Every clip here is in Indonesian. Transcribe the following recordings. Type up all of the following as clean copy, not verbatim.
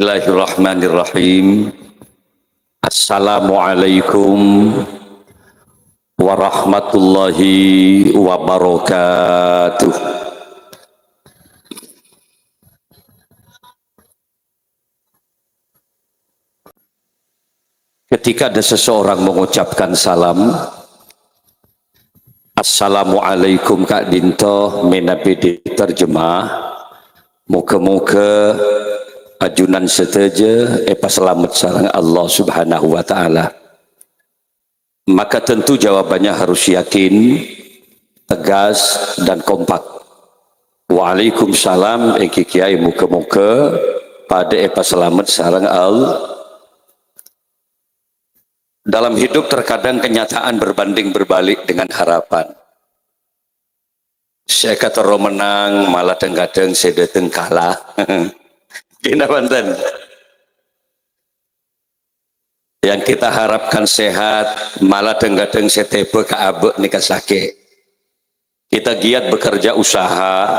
Bismillahirrahmanirrahim. Assalamualaikum warahmatullahi wabarakatuh. Ketika ada seseorang mengucapkan salam, Assalamualaikum Kak Dinto, menabidi terjemah, muka-muka ajunan seteja selamat sarang Allah Subhanahu wa taala. Maka tentu jawabannya harus yakin, tegas dan kompak. Waalaikumsalam kiai muka-muka pada selamat sarang Allah. Dalam hidup terkadang kenyataan berbanding berbalik dengan harapan. Saya kata menang malah kadang saya datang kalah. Kena banten. Yang kita harapkan sehat, malah kadang saya tepe ke abe nikah sakit. Kita giat bekerja usaha,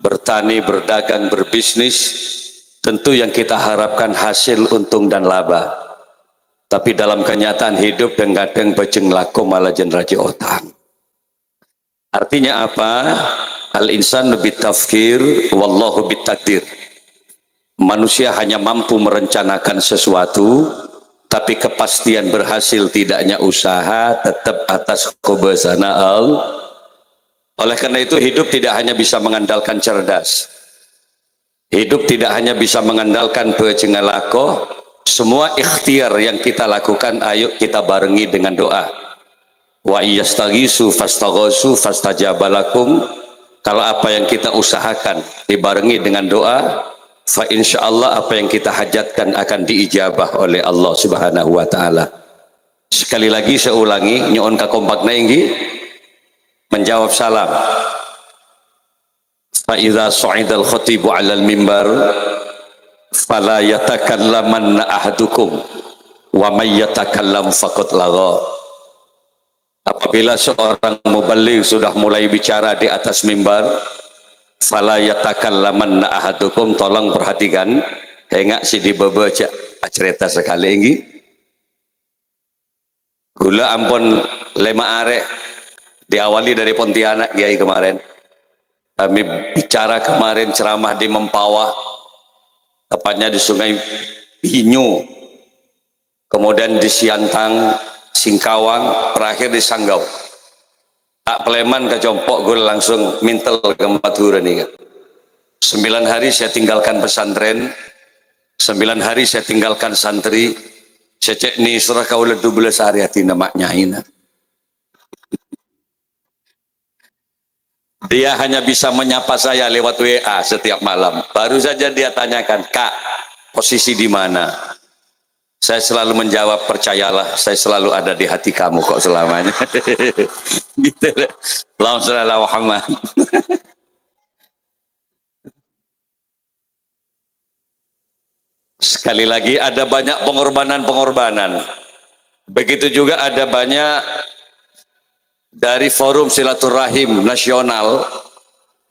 bertani, berdagang, berbisnis, tentu yang kita harapkan hasil untung dan laba. Tapi dalam kenyataan hidup kadang bejeng lako malah jenraji otang. Artinya apa? Al-insan bitafkir, wallahu bitakdir. Manusia hanya mampu merencanakan sesuatu, tapi kepastian berhasil tidaknya usaha tetap atas kebesaran Allah. Oleh karena itu hidup tidak hanya bisa mengandalkan cerdas. Hidup tidak hanya bisa mengandalkan pecengalako. Semua ikhtiar yang kita lakukan, ayo kita barengi dengan doa. Wa iyastaghisu fastaghasu fastajabalakum. Kalau apa yang kita usahakan dibarengi dengan doa, fa insyaallah apa yang kita hajatkan akan diijabah oleh Allah Subhanahu wa taala. Sekali lagi saya ulangi, nyon ka kompakna inggi menjawab salam. Fa idza su'idal khatibu 'alal mimbar fala yatakallamanna ahadukum wa may yatakallam faqad lagha. Apabila seorang muballigh sudah mulai bicara di atas mimbar, fala yatakallamanna ahadukum, tolong perhatikan, kayak si dibaca cerita sekali ini. Gula ampun lema arek diawali dari Pontianak Kiai kemarin. Kami bicara kemarin ceramah di Mempawah, tepatnya di Sungai Binyu, kemudian di Siantang, Singkawang, terakhir di Sanggau. Tak Peleman ke Jompok gue langsung mintel ke Madura nih. 9 hari saya tinggalkan pesantren, 9 hari saya tinggalkan santri, saya cek nih surah kaulah 12 hari hati namaknya ini. Dia hanya bisa menyapa saya lewat WA setiap malam. Baru saja dia tanyakan, Kak, posisi di mana? Saya selalu menjawab, percayalah, saya selalu ada di hati kamu kok selamanya. Gitu. Allahumma shalli ala Muhammad. Sekali lagi ada banyak pengorbanan-pengorbanan. Begitu juga ada banyak dari forum silaturahim nasional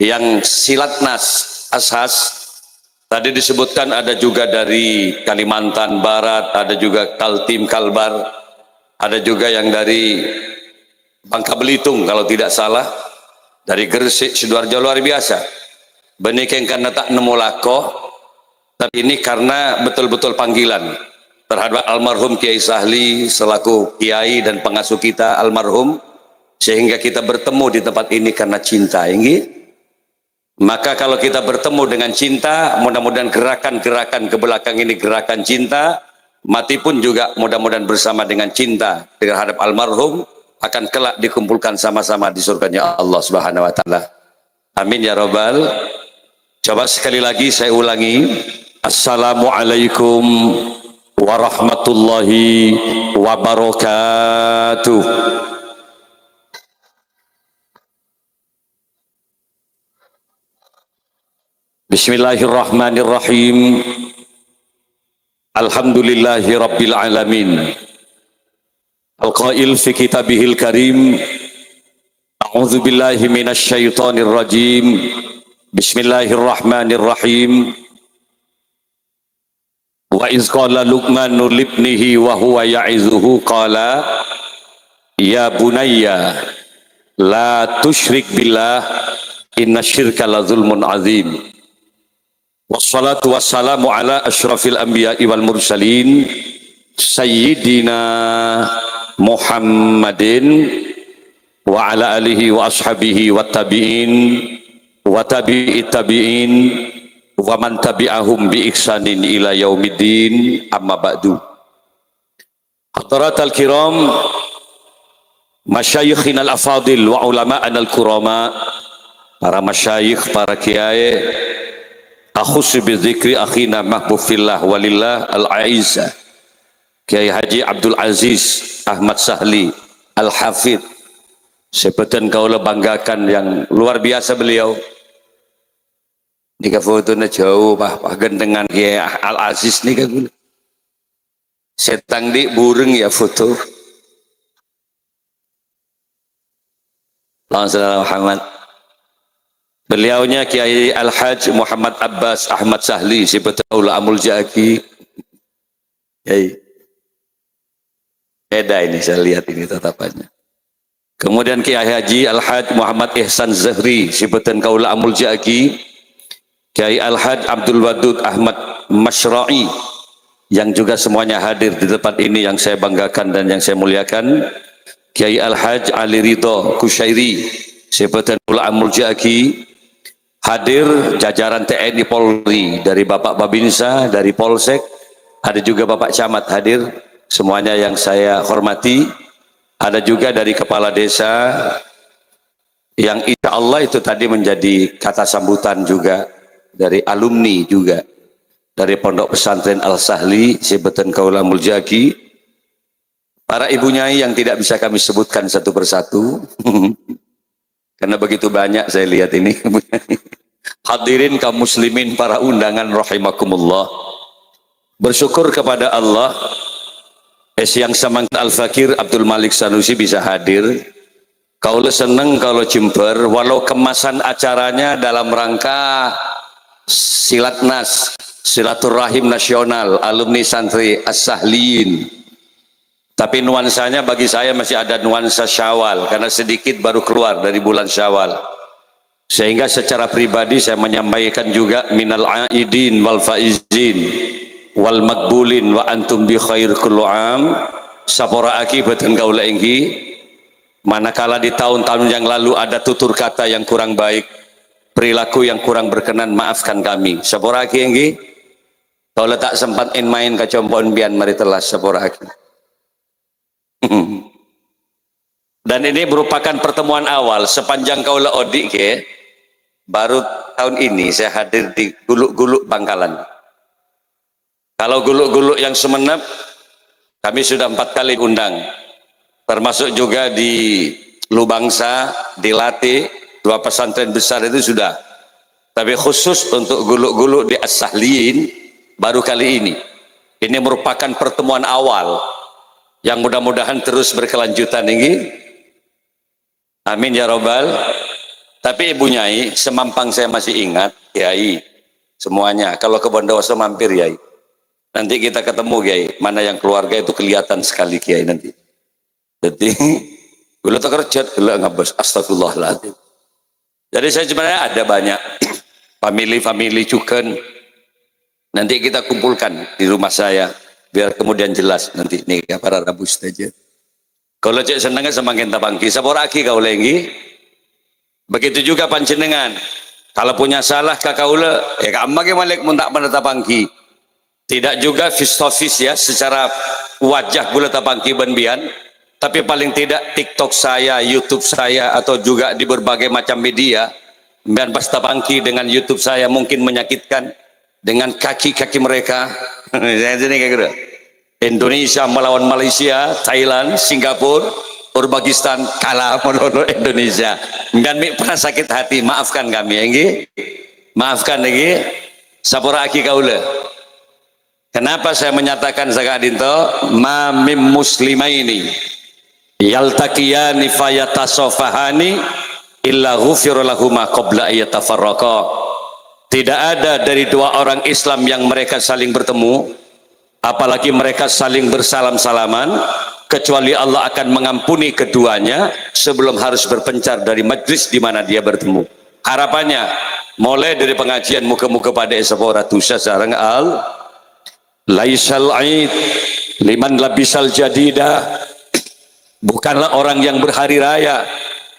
yang silatnas ashas. Tadi disebutkan ada juga dari Kalimantan Barat, ada juga Kaltim Kalbar, ada juga yang dari Bangka Belitung kalau tidak salah, dari Gresik, Sidoarjo, luar biasa. Benikeng karena tak nemu lako, tapi ini karena betul-betul panggilan terhadap almarhum Kiai Sahli selaku kiai dan pengasuh kita almarhum, sehingga kita bertemu di tempat ini karena cinta ini. Maka kalau kita bertemu dengan cinta, mudah-mudahan gerakan-gerakan ke belakang ini gerakan cinta, mati pun juga mudah-mudahan bersama dengan cinta terhadap almarhum akan kelak dikumpulkan sama-sama di surganya Allah Subhanahu wa taala. Amin ya rabbal. Coba sekali lagi saya ulangi. Assalamualaikum warahmatullahi wabarakatuh. Bismillahirrahmanirrahim. Alhamdulillahi rabbil alamin. Al-qail fi kitabihil karim. A'udzu billahi minasy syaithanir rajim. Bismillahirrahmanirrahim. Wa iz qala Luqmanu libnihi wa huwa ya'izuhu qala ya bunayya la tusyrik billah inna syirka la zulmun azim. Wassalatu wassalamu ala asyrafil anbiya'i wal mursalin sayyidina Muhammadin wa ala alihi wa ashabihi wa tabi'in wa tabi'it tabi'in wa man tabi'ahum bi ihsanin ila yaumiddin, amma ba'du. Hadaratul kiram, masyayikhina al-afadil wa ulama'ana al-kurama, para masyayikh, para kiai, akhus bi dzikri akhina mahbub fillah walillah al-aizza Kiai Haji Abdul Aziz Ahmad Sahli Al-Hafidh, sebutan kaulah banggakan yang luar biasa beliau. Nika fotonya jauh pak gendengan Kiai Al Aziz nika gula. Setang di burung ya foto. Allahumma Muhammad. Beliaunya Kiai Al Haj Muhammad Abbas Ahmad Sahli sebutan kaulah Amul Jaki. Kiai. Beda ini saya lihat ini tatapannya. Kemudian Kiai Haji Al Haj Muhammad Ihsan Zahri sebutan kaulah Amul Jaki. Kiai Al-Had Abdul Wadud Ahmad Masyra'i yang juga semuanya hadir di tempat ini yang saya banggakan dan yang saya muliakan. Kiai Al-Haj Ali Ridho Kusyairi sebutan Amul Jaki, hadir jajaran TNI Polri, dari Bapak Babinsa, dari Polsek, ada juga Bapak Camat hadir, semuanya yang saya hormati. Ada juga dari Kepala Desa yang insya Allah itu tadi menjadi kata sambutan juga, dari alumni juga dari Pondok Pesantren Al-Sahli sebutan Kaula Muljaki, para ibu nyai yang tidak bisa kami sebutkan satu persatu karena begitu banyak saya lihat ini. Hadirin kaum muslimin para undangan rahimakumullah, bersyukur kepada Allah yang Samang Al-Fakir Abdul Malik Sanusi bisa hadir. Kaula seneng kalau Jember walau kemasan acaranya dalam rangka Silatnas, silaturahim nasional alumni santri As-Sahliin, tapi nuansanya bagi saya masih ada nuansa Syawal karena sedikit baru keluar dari bulan Syawal, sehingga secara pribadi saya menyampaikan juga minal aidin wal faizin wal makbulin wa antum bi khair kullu am. Sapora akibatan kaula inggi, manakala di tahun-tahun yang lalu ada tutur kata yang kurang baik, perilaku yang kurang berkenan, maafkan kami. Saporaki enggi, kalau tak sempat main kacompon bian mari telas saporaki. Dan ini merupakan pertemuan awal sepanjang kaula odik ke, baru tahun ini saya hadir di Guluk-Guluk Bangkalan. Kalau Guluk-Guluk yang Semenep kami sudah 4 kali undang, termasuk juga di Lubangsa, di Lati, 2 pesantren besar itu sudah, tapi khusus untuk Guluk-Guluk di As-Sahliin baru kali ini. Ini merupakan pertemuan awal yang mudah-mudahan terus berkelanjutan ini. Amin ya robbal. Tapi Ibu Nyai, semampang saya masih ingat, Kiai semuanya kalau ke Bondowoso mampir Kiai. Nanti kita ketemu Kiai, mana yang keluarga itu kelihatan sekali Kiai nanti. Jadi gula tak kerja, gula ngabas, astagfirullahaladzim. Jadi saya sebenarnya ada banyak family cuken, nanti kita kumpulkan di rumah saya biar kemudian jelas nanti nih para Rabu saja. Kalau cek senangnya semakin tabangki, saboraki kau lagi. Begitu juga panjenengan. Kalau punya salah kakaula, ya kamage malik mun tak tabangki. Tidak juga face to face ya, secara wajah gula tabangki benbian. Tapi paling tidak TikTok saya, YouTube saya, atau juga di berbagai macam media, dan pasta bangki dengan YouTube saya mungkin menyakitkan dengan kaki-kaki mereka. Indonesia melawan Malaysia, Thailand, Singapura, Uzbekistan kalah melawan Indonesia. Dan pernah sakit hati, maafkan kami, ya, maafkan lagi. Sapura aki kaula. Kenapa saya menyatakan zakadinto? Ma mim muslimaini yaltaqiyani fayatasafahani illa ghufira lahuma qabla ayatafarraqa. Tidak ada dari 2 orang Islam yang mereka saling bertemu apalagi mereka saling bersalam-salaman, kecuali Allah akan mengampuni keduanya sebelum harus berpencar dari majlis di mana dia bertemu. Harapannya mulai dari pengajian muka-muka pada esapora tusa sarang al laisal aid liman labisal jadida, bukanlah orang yang berhari raya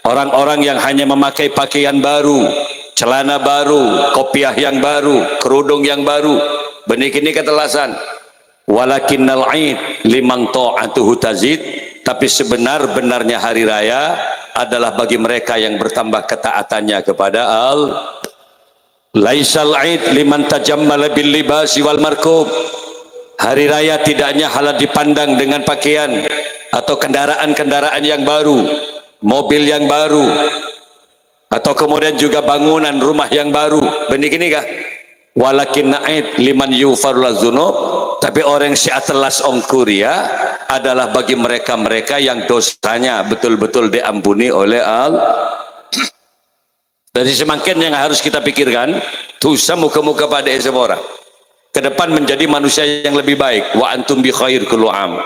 orang-orang yang hanya memakai pakaian baru, celana baru, kopiah yang baru, kerudung yang baru. Benih ini ketelasan. Walakinnal aid liman ta'atuhu tazid, tapi sebenar-benarnya hari raya adalah bagi mereka yang bertambah ketaatannya kepada laisal aid liman tajammala bil libasi wal markub. Hari raya tidaknya halal dipandang dengan pakaian atau kendaraan-kendaraan yang baru, mobil yang baru, atau kemudian juga bangunan rumah yang baru. Benih ini kah? Walakin naid liman yufarul dzunub, tapi orang sya'atlas ongkuria adalah bagi mereka-mereka yang dosanya betul-betul diampuni oleh Jadi semakin yang harus kita pikirkan, dosa muka-muka pada orang ke depan menjadi manusia yang lebih baik. Wa antum bi khair kullu am,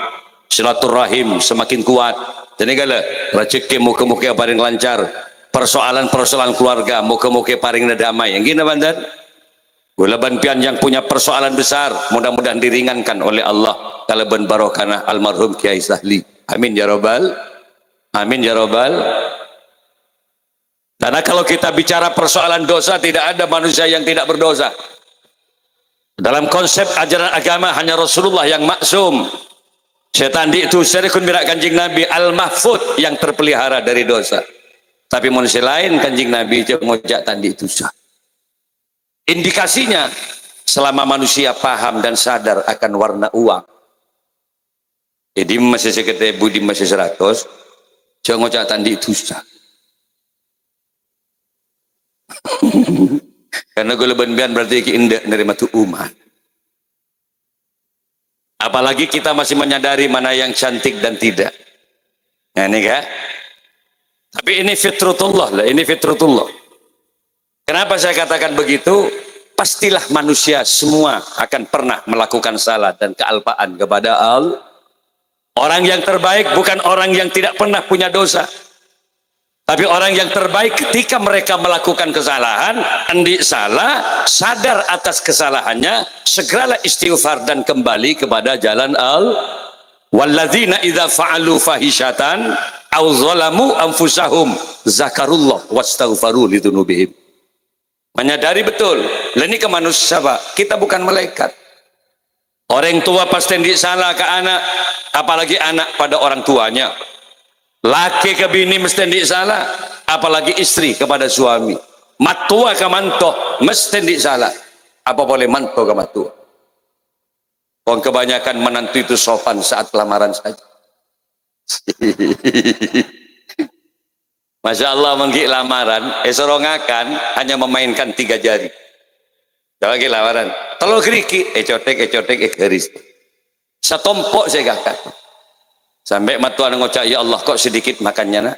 silaturahim semakin kuat. Jadi kalau rezeki muka-muka paling lancar, persoalan-persoalan keluarga muka-muka paling damai. Yang gini bandan Gulaban pian yang punya persoalan besar, mudah-mudahan diringankan oleh Allah. Kalaban barokana almarhum Kiai Sahli. Amin ya robbal. Amin ya robbal. Karena kalau kita bicara persoalan dosa, tidak ada manusia yang tidak berdosa. Dalam konsep ajaran agama hanya Rasulullah yang maksum. Setan itu serikun mirak kanjing Nabi al-mahfud yang terpelihara dari dosa. Tapi manusia lain kanjing Nabi itu ngojak tandi itu sah. Indikasinya selama manusia paham dan sadar akan warna uang. Jadi masih sekitar budi masih 100, jangan ngocak tandi itu sah. Karena gue leban-leban berarti indah nerima tu umat. Apalagi kita masih menyadari mana yang cantik dan tidak. Nah ini kan. Tapi ini fitrutullah lah, ini fitrutullah. Kenapa saya katakan begitu? Pastilah manusia semua akan pernah melakukan salah dan kealpaan kepada Allah. Orang yang terbaik bukan orang yang tidak pernah punya dosa. Tapi orang yang terbaik ketika mereka melakukan kesalahan, andi salah, sadar atas kesalahannya, segeralah istighfar dan kembali kepada jalan Allah. Walladzina idza fa'alu fahishatan aw zalamu anfusahum zakarullah wastaghfaru lidzunubihim. Menyadari betul, ini ke manusia Pak, kita bukan malaikat. Orang tua pasti salah ke anak, apalagi anak pada orang tuanya. Laki ke bini mesti salah, apalagi istri kepada suami. Matua ke mantoh mesti salah, apa boleh mantoh ke matua. Orang kebanyakan menantu itu sopan saat lamaran saja. Masya Allah mengki lamaran, esorongakan hanya memainkan 3 jari. Coba lagi lamaran, telo keriki, cotek, garis. Satompok saya kakak. Sampai matuan ngocak, ya Allah kok sedikit makannya nak?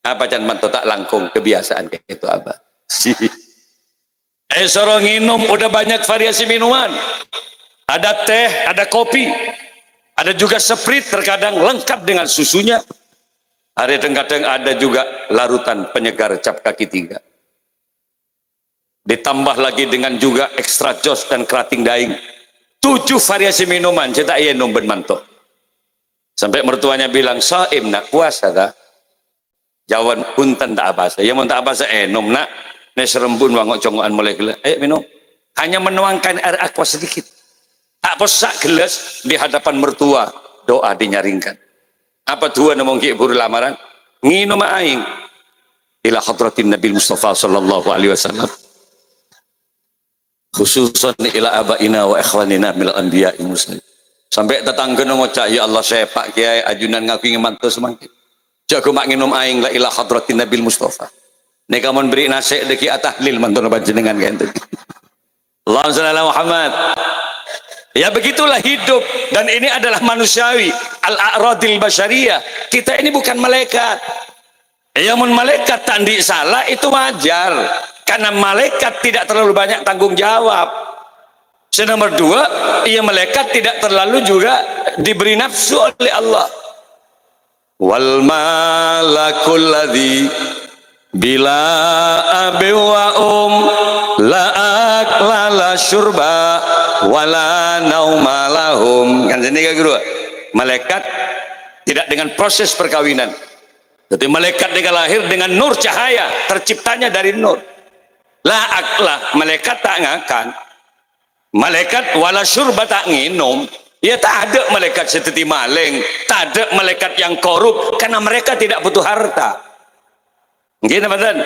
Apa can mantu tak langkung, kebiasaan kayak itu abah. Esorong minum, udah banyak variasi minuman. Ada teh, ada kopi, ada juga sprite terkadang lengkap dengan susunya. Ada kadang ada juga larutan penyegar cap kaki 3. Ditambah lagi dengan juga ekstra jos dan kerating daing. 7 variasi minuman, cetak iya nomben mantok. Sampai mertuanya bilang, saim nak puasa tak? Jawan punten tak apa saya. Ya mau tak apa saya nom nak. Nes rembun wangok congokan mulai gelas. Ayo minum. Hanya menuangkan air aqua sedikit. Tak posak gelas di hadapan mertua. Doa dinyaringkan. Apa tuan ngomong ki buru lamaran? Nginum aing. Ila hadratin Nabi Mustafa sallallahu alaihi wasallam. Khususan ila abaina wa ikhwanina minal anbiya'i muslim. Sampai tetangga ngocak, ya Allah saya Pak Kiai ajunan ngaku ngemantu semangkin. Jago mak nginum aing la ila hadratin Nabi Mustafa. Nek kamu beri nasihat deki atahlil mantun panjenengan kan itu. Allahumma shalli ala Muhammad. Ya begitulah hidup, dan ini adalah manusiawi, al-a'radil basyariyah. Kita ini bukan malaikat. Ya mun malaikat tandi salah itu wajar, karena malaikat tidak terlalu banyak tanggung jawab. Nomor dua, ia malaikat tidak terlalu juga diberi nafsu oleh Allah. Wal malakul ladzi bila abi wa la akla la syurba wala nauma lahum. Kan ini guru. Malaikat tidak dengan proses perkawinan. Jadi malaikat dia lahir dengan nur cahaya, terciptanya dari nur. La akla, malaikat tak ngakan. Malaikat wala syurba tak nginum. Ya tak ada malaikat seperti maling, tak ada malaikat yang korup karena mereka tidak butuh harta. Gini badan.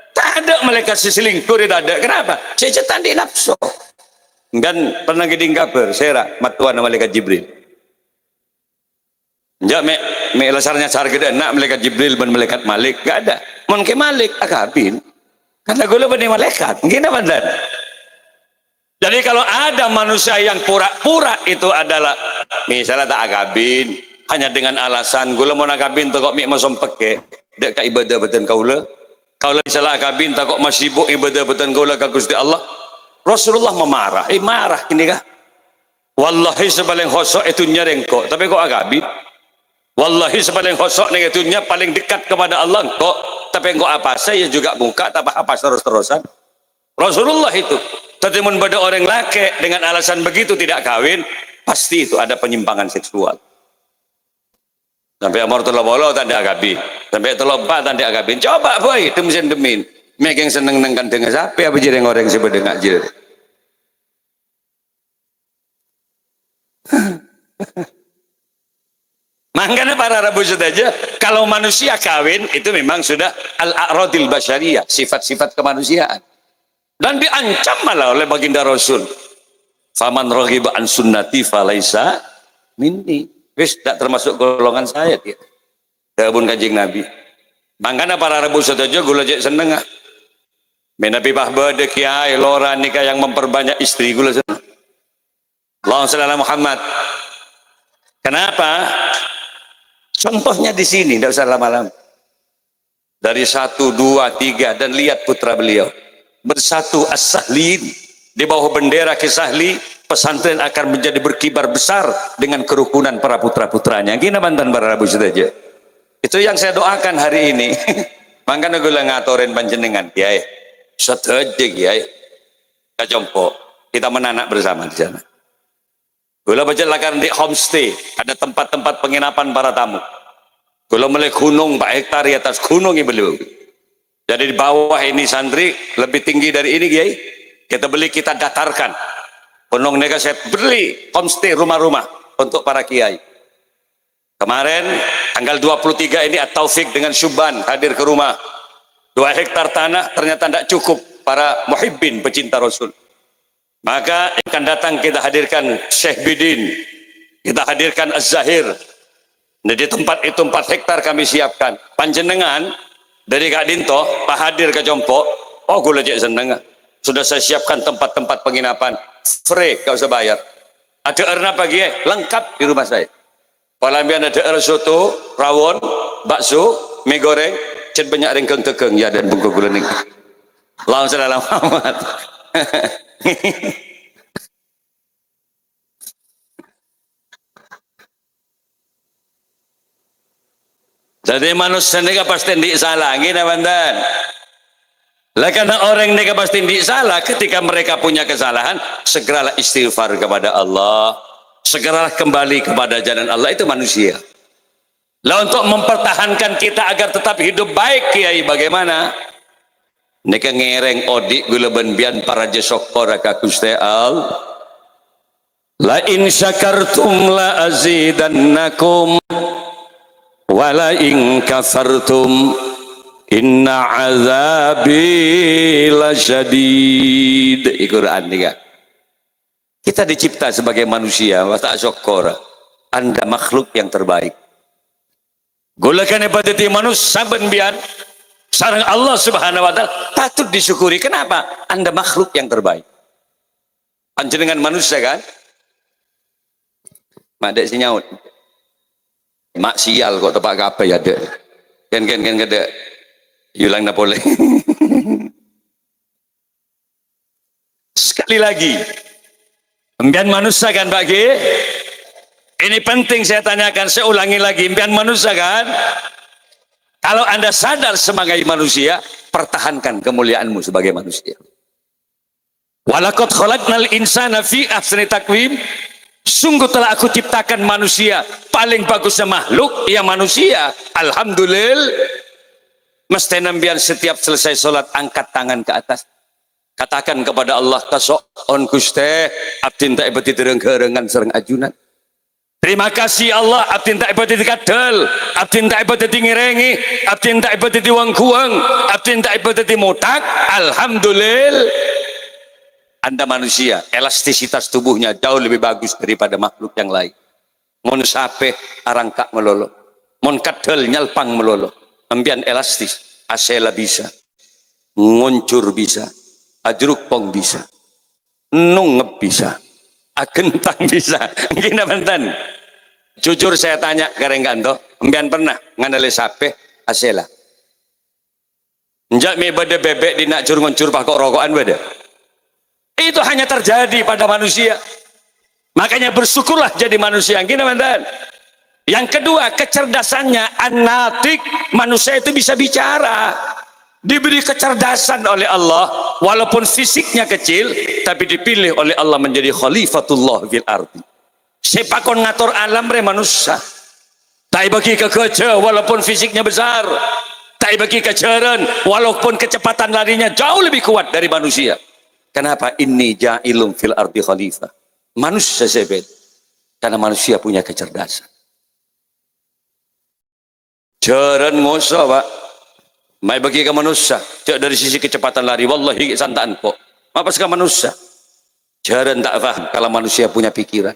Tak ada malaikat selingkuh, tidak ada. Kenapa? Saya tandi nafsu. Kan pernah geding kabar, saya matuan malaikat Jibril. Ya me lasarnya cara gede nak malaikat Jibril dan malaikat Malik gak ada. Mungkin Malik akabin. Karena gue lebih malaikat. Gini badan. Jadi kalau ada manusia yang pura-pura itu adalah misalnya tak akabin hanya dengan alasan gue mau akabin tak kok mik masam peke dek ka ibadah beten kaula. Kalau misalnya akabin tak kok masih sibuk ibadah beten kaula ka Gusti Allah. Rasulullah memarah. Marah kini kah? Wallahi sebaling khosok itu nyerengko, tapi kok akabin? Wallahi sebaling khosok ning itunya paling dekat kepada Allah kok, tapi kok apa saya juga buka tak apa terus-terusan. Rasulullah itu tetapi pada orang laki dengan alasan begitu tidak kawin, pasti itu ada penyimpangan seksual. Sampai amor telo bolo tak ada agabin, sampai telo empat tak ada agabin. Coba boy, temsen demin, megang seneng nengkan dengan sapi apa jadi orang si berdengar jadi. Makanya para Rabu saja, kalau manusia kawin itu memang sudah al-a'radil basyariyah, sifat-sifat kemanusiaan. Dan diancam malah oleh baginda Rasul. Faman raghiba an sunnati falaisa minni. Wis tak termasuk golongan saya dia. Dawuh Kanjeng Nabi. Mangkana para Rabu saja gula jek seneng ah. Menabi bahbade kiai lora nikah yang memperbanyak istri gula seneng. Allahumma shalli ala Muhammad. Kenapa? Contohnya di sini, tidak usah lama-lama. Dari 1, 2, 3 dan lihat putra beliau. Bersatu as-sahlin di bawah bendera Kisahli, pesantren akan menjadi berkibar besar dengan kerukunan para putra-putranya. Gini mantan para Rabu saja. Itu yang saya doakan hari ini. Makanya gue ngatorin panjenengan, kiai. Setedik kiai. Kajompo, kita menanak bersama di sana. Gue baca lakan di homestay, ada tempat-tempat penginapan para tamu. Gue mulai gunung, 4 hektar di atas gunung beliau. Jadi di bawah ini santri lebih tinggi dari ini kiai. Kita beli, kita datarkan. Gunung nega saya beli homestay rumah-rumah untuk para kiai. Kemarin tanggal 23 ini At-Taufik dengan Syuban hadir ke rumah. 2 hektar tanah ternyata tidak cukup para muhibbin pecinta Rasul. Maka akan datang kita hadirkan Syekh Bidin, kita hadirkan Az-Zahir. Di tempat itu 4 hektar kami siapkan. Panjenengan dari Kak Dinto, Pak Hadir ke Jompo, oh gue lejek seneng. Sudah saya siapkan tempat-tempat penginapan, free, gak usah bayar. Ada erna pagi, lengkap di rumah saya. Palambian ada soto, rawon, bakso, mie goreng, cet banyak ringkeng tekeng, ya dan bungkuk gula ning. Langsung dalam Muhammad. Jadi manusia ini pasti tidak salah, gini bandan. Lah karena orang ini pasti tidak salah, ketika mereka punya kesalahan, segeralah istighfar kepada Allah, segeralah kembali kepada jalan Allah, itu manusia. Lah untuk mempertahankan kita agar tetap hidup baik, kiai bagaimana? Nika ngereng odik gula benbian para jesokora ka Gusti Allah. La in syakartum la azidannakum wala in kafartum inna azabi lasyadid. Quran nih. Kita dicipta sebagai manusia, wa ta'syukura. Anda makhluk yang terbaik. Gulakan ibadati manusia saben bian sareng Allah Subhanahu wa taala patut disyukuri. Kenapa? Anda makhluk yang terbaik. Panjenengan manusia kan? Mak dek si nyaut. Mak sial kok tepak kabeh ya dek. Ken gede. Yulang napole. Sekali lagi, Impian manusia kan Pak Ki? Ini penting saya tanyakan, saya ulangi lagi, impian manusia kan? Kalau Anda sadar sebagai manusia, pertahankan kemuliaanmu sebagai manusia. Walaqad khalaqnal insana fi ahsani taqwim. Sungguh telah aku ciptakan manusia paling bagusnya makhluk ya manusia. Alhamdulillah. Mesti nambian setiap selesai sholat angkat tangan ke atas. Katakan kepada Allah, kasokon Guste abdin tak ibadi dereng-gerengan sereng ajunan. Terima kasih Allah, abdin tak ibadi kadal, abdin tak ibadi ngirengi, abdin tak ibadi wangkuang, abdin tak ibadi motak. Alhamdulillah. Anda manusia, elastisitas tubuhnya jauh lebih bagus daripada makhluk yang lain. Mon sape arangkak melolo, mon kadal nyalpang melolo. Ambian elastis, asela bisa, ngoncur bisa, ajrukpong bisa, nungep bisa, agentang bisa. Gina bentan. Jujur saya tanya karengganto, ambian pernah ngandale sape asela. Njak me bade bebek di nak cur ngoncur pakok rokokan bade. Itu hanya terjadi pada manusia. Makanya bersyukurlah jadi manusia. Gini teman-teman. Yang kedua, kecerdasannya anatik. Manusia itu bisa bicara. Diberi kecerdasan oleh Allah. Walaupun fisiknya kecil, tapi dipilih oleh Allah menjadi khalifatullah fil ardi. Sepakon ngatur alam re manusia. Tak bagi kekeja walaupun fisiknya besar. Tak bagi kejaran walaupun kecepatan larinya jauh lebih kuat dari manusia. Kenapa? Inni ja'ilum fil ardi khalifah. Manusia sebet. Karena manusia punya kecerdasan. Jaran ngosa Pak. Mai bagi ke manusia. Tidak dari sisi kecepatan lari. Wallahi santaan kok. Apa sih manusia? Jaran tak paham kalau manusia punya pikiran.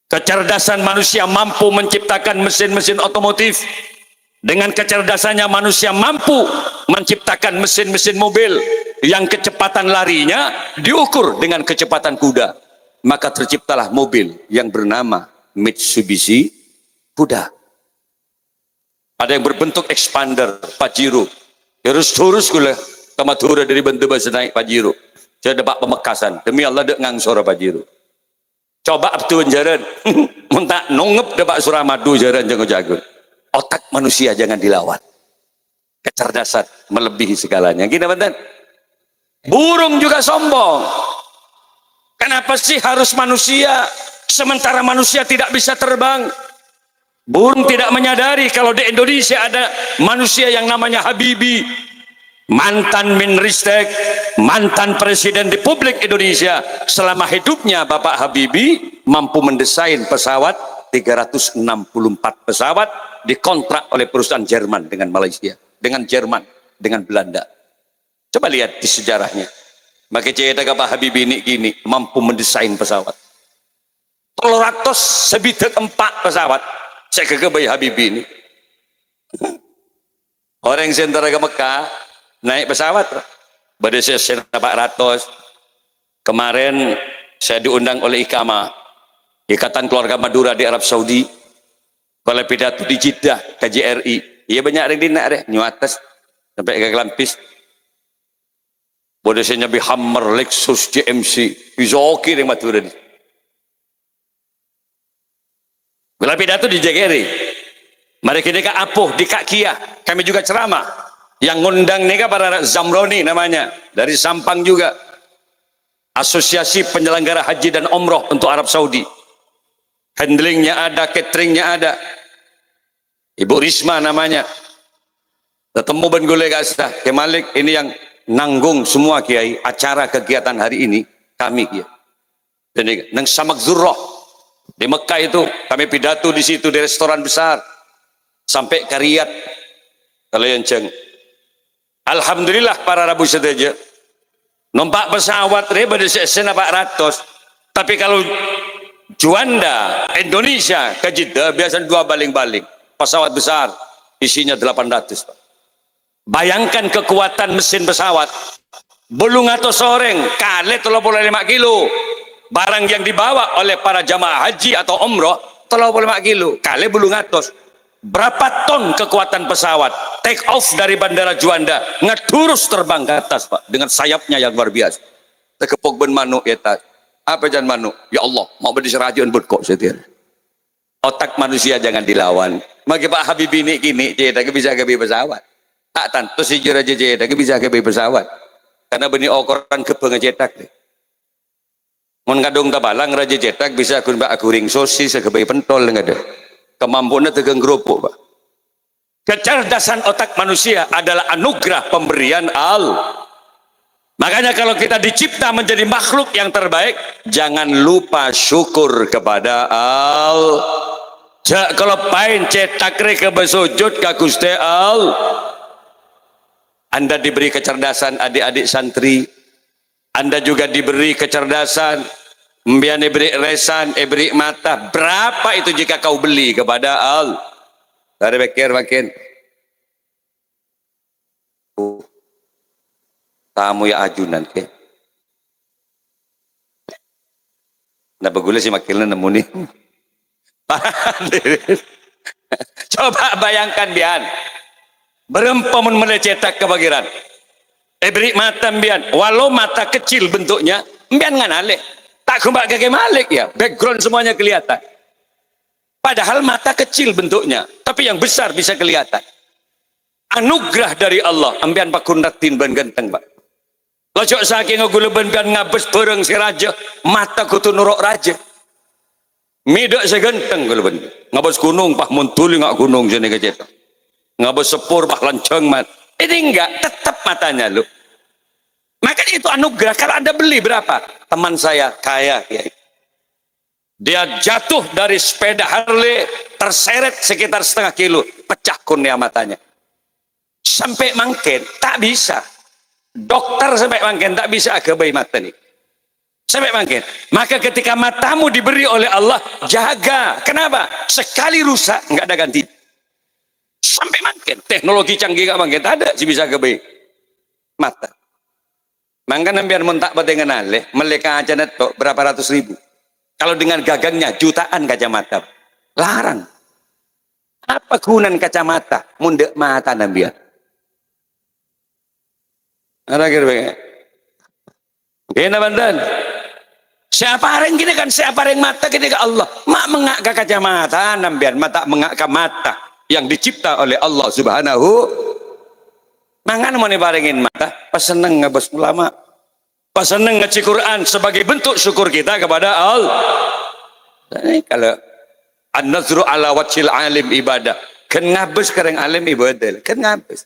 Kecerdasan manusia mampu menciptakan mesin-mesin otomotif. Dengan kecerdasannya manusia mampu menciptakan mesin-mesin mobil yang kecepatan larinya diukur dengan kecepatan kuda. Maka terciptalah mobil yang bernama Mitsubishi Kuda. Ada yang berbentuk expander Pajero. Terus gula ke Madura dari bentuk bahasa naik Pajero. Saya dapat pemekasan demi Allah dek ngang suara Pajero. Coba abtuan jaran muntak nongep dapat Suramadu jaran jago-jago. Otak manusia jangan dilawan. Kecerdasan melebihi segalanya. Gini teman-teman. Burung juga sombong. Kenapa sih harus manusia sementara manusia tidak bisa terbang? Burung tidak menyadari kalau di Indonesia ada manusia yang namanya Habibie, mantan Menristek, mantan Presiden Republik Indonesia. Selama hidupnya Bapak Habibie mampu mendesain pesawat 364 pesawat dikontrak oleh perusahaan Jerman dengan Malaysia, dengan Jerman, dengan Belanda. Coba lihat di sejarahnya. Maka cerita Pak Habibie ini gini, mampu mendesain pesawat. 300 sebidak 4 pesawat. Saya kekebai Habibie ini. Orang yang sentara ke Mekah naik pesawat. Pada saya 400. Kemarin saya diundang oleh IKAMA, Ikatan Keluarga Madura di Arab Saudi. Kalau pidato di Jeddah KJRI, iya banyak orang di nak deh, nyuatas sampai ke Kelampis. Boleh saya nyabi Hammer, Lexus, GMC, Izoki yang Madura di. Kalau pidato di JKRI, mari kita ke Apuh di Kak Kia, kami juga ceramah. Yang ngundang nih para Zamroni namanya dari Sampang juga. Asosiasi Penyelenggara Haji dan Umroh untuk Arab Saudi. Handlingnya ada, cateringnya ada. Ibu Risma namanya. Ketemu ben gule kasah. Ke Malik ini yang nanggung semua kiai acara kegiatan hari ini kami kiai. Dan nang Samak Zurrah di Mekah itu kami pidato di situ di restoran besar sampai ke Riyadh. Kalau yang ceng. Alhamdulillah para Rabu sedaja. Numpak pesawat pada sena 400. Tapi kalau Juanda Indonesia ke Jeddah biasanya 2 baling-baling. Pesawat besar isinya 800. Bayangkan kekuatan mesin pesawat. Belum atau soreng kali 35 kilo. Barang yang dibawa oleh para jamaah haji atau umroh 35 kilo. Kali belum atas. Berapa ton kekuatan pesawat take off dari bandara Juanda ngeturus terbang ke atas Pak dengan sayapnya yang luar biasa. Tekepok ben manuk ya tak. Apa jangan manu? Ya Allah, mau berdiri serajun buat kok setir. Otak manusia jangan dilawan. Maka Pak Habib ini kini, cetak bisa ke pesawat. Tak tentu si juraja cetak bisa ke pesawat. Karena benih ukuran kepengen cetak deh. Mun kadung tabalang raja cetak bisa kun Pak guring sosis ke pentol enggak ada. Kemampuannya tegang kerupuk Pak. Kecerdasan otak manusia adalah anugerah pemberian Allah. Makanya kalau kita dicipta menjadi makhluk yang terbaik, jangan lupa syukur kepada Allah. Kalau pain cetak ke besujud ke Gusti Allah. Anda diberi kecerdasan adik-adik santri. Anda juga diberi kecerdasan. Mbian diberi resan, diberi mata. Berapa itu jika kau beli kepada Allah? Dari pikir makin. Tamu ya ajunan ke. Nah bagusnya si makilnya nemu nih. Coba bayangkan bian. Berempamun melecetak kebagiran. Beri mata bian. Walau mata kecil bentuknya, bian nganale. Tak kembali ke malik ya. Background semuanya kelihatan. Padahal mata kecil bentuknya, tapi yang besar bisa kelihatan. Anugerah dari Allah. Ambian pakun ratin ban ganteng pak. Lojok saking ngagulaban kan ngabes bareng si raja, mata kutu nurok raja. Midak segenteng gulaban. Ngabes gunung pah muntuli ngak gunung jene kecet. Ngabes sepur pah lancang mat. Ini enggak, tetap matanya lu. Makanya itu anugerah. Kalau Anda beli berapa? Teman saya kaya ya. Dia jatuh dari sepeda Harley, terseret sekitar setengah kilo, pecah kurnia matanya. Sampai mangken tak bisa. Dokter sampai mangken tak bisa ke bayi mata nih. Sampai mangken. Maka ketika matamu diberi oleh Allah, jaga. Kenapa? Sekali rusak nggak ada ganti. Sampai mangken. Teknologi canggih nggak mangken. Tak ada sih bisa ke bayi mata. Mangkan biar mentak dengan aleh, meleka aja netok berapa ratus ribu. Kalau dengan gagangnya jutaan kacamata. Larang. Apa kegunaan kacamata? Mundek mata nambiar. Ada kira-kira. Kena bandan. Siapa orang gini kan siapa orang mata gini ke Allah. Mak mengak ke kacamata nambiar mata mengak ke mata yang dicipta oleh Allah Subhanahu. Mangan mau barengin mata. Pas seneng ngabas ulama. Pas seneng ngaji Quran sebagai bentuk syukur kita kepada Allah. Ini kalau an-nazru ala wajhil alim ibadah. Kan ngabes kareng alim ibadah. Kan ngabes.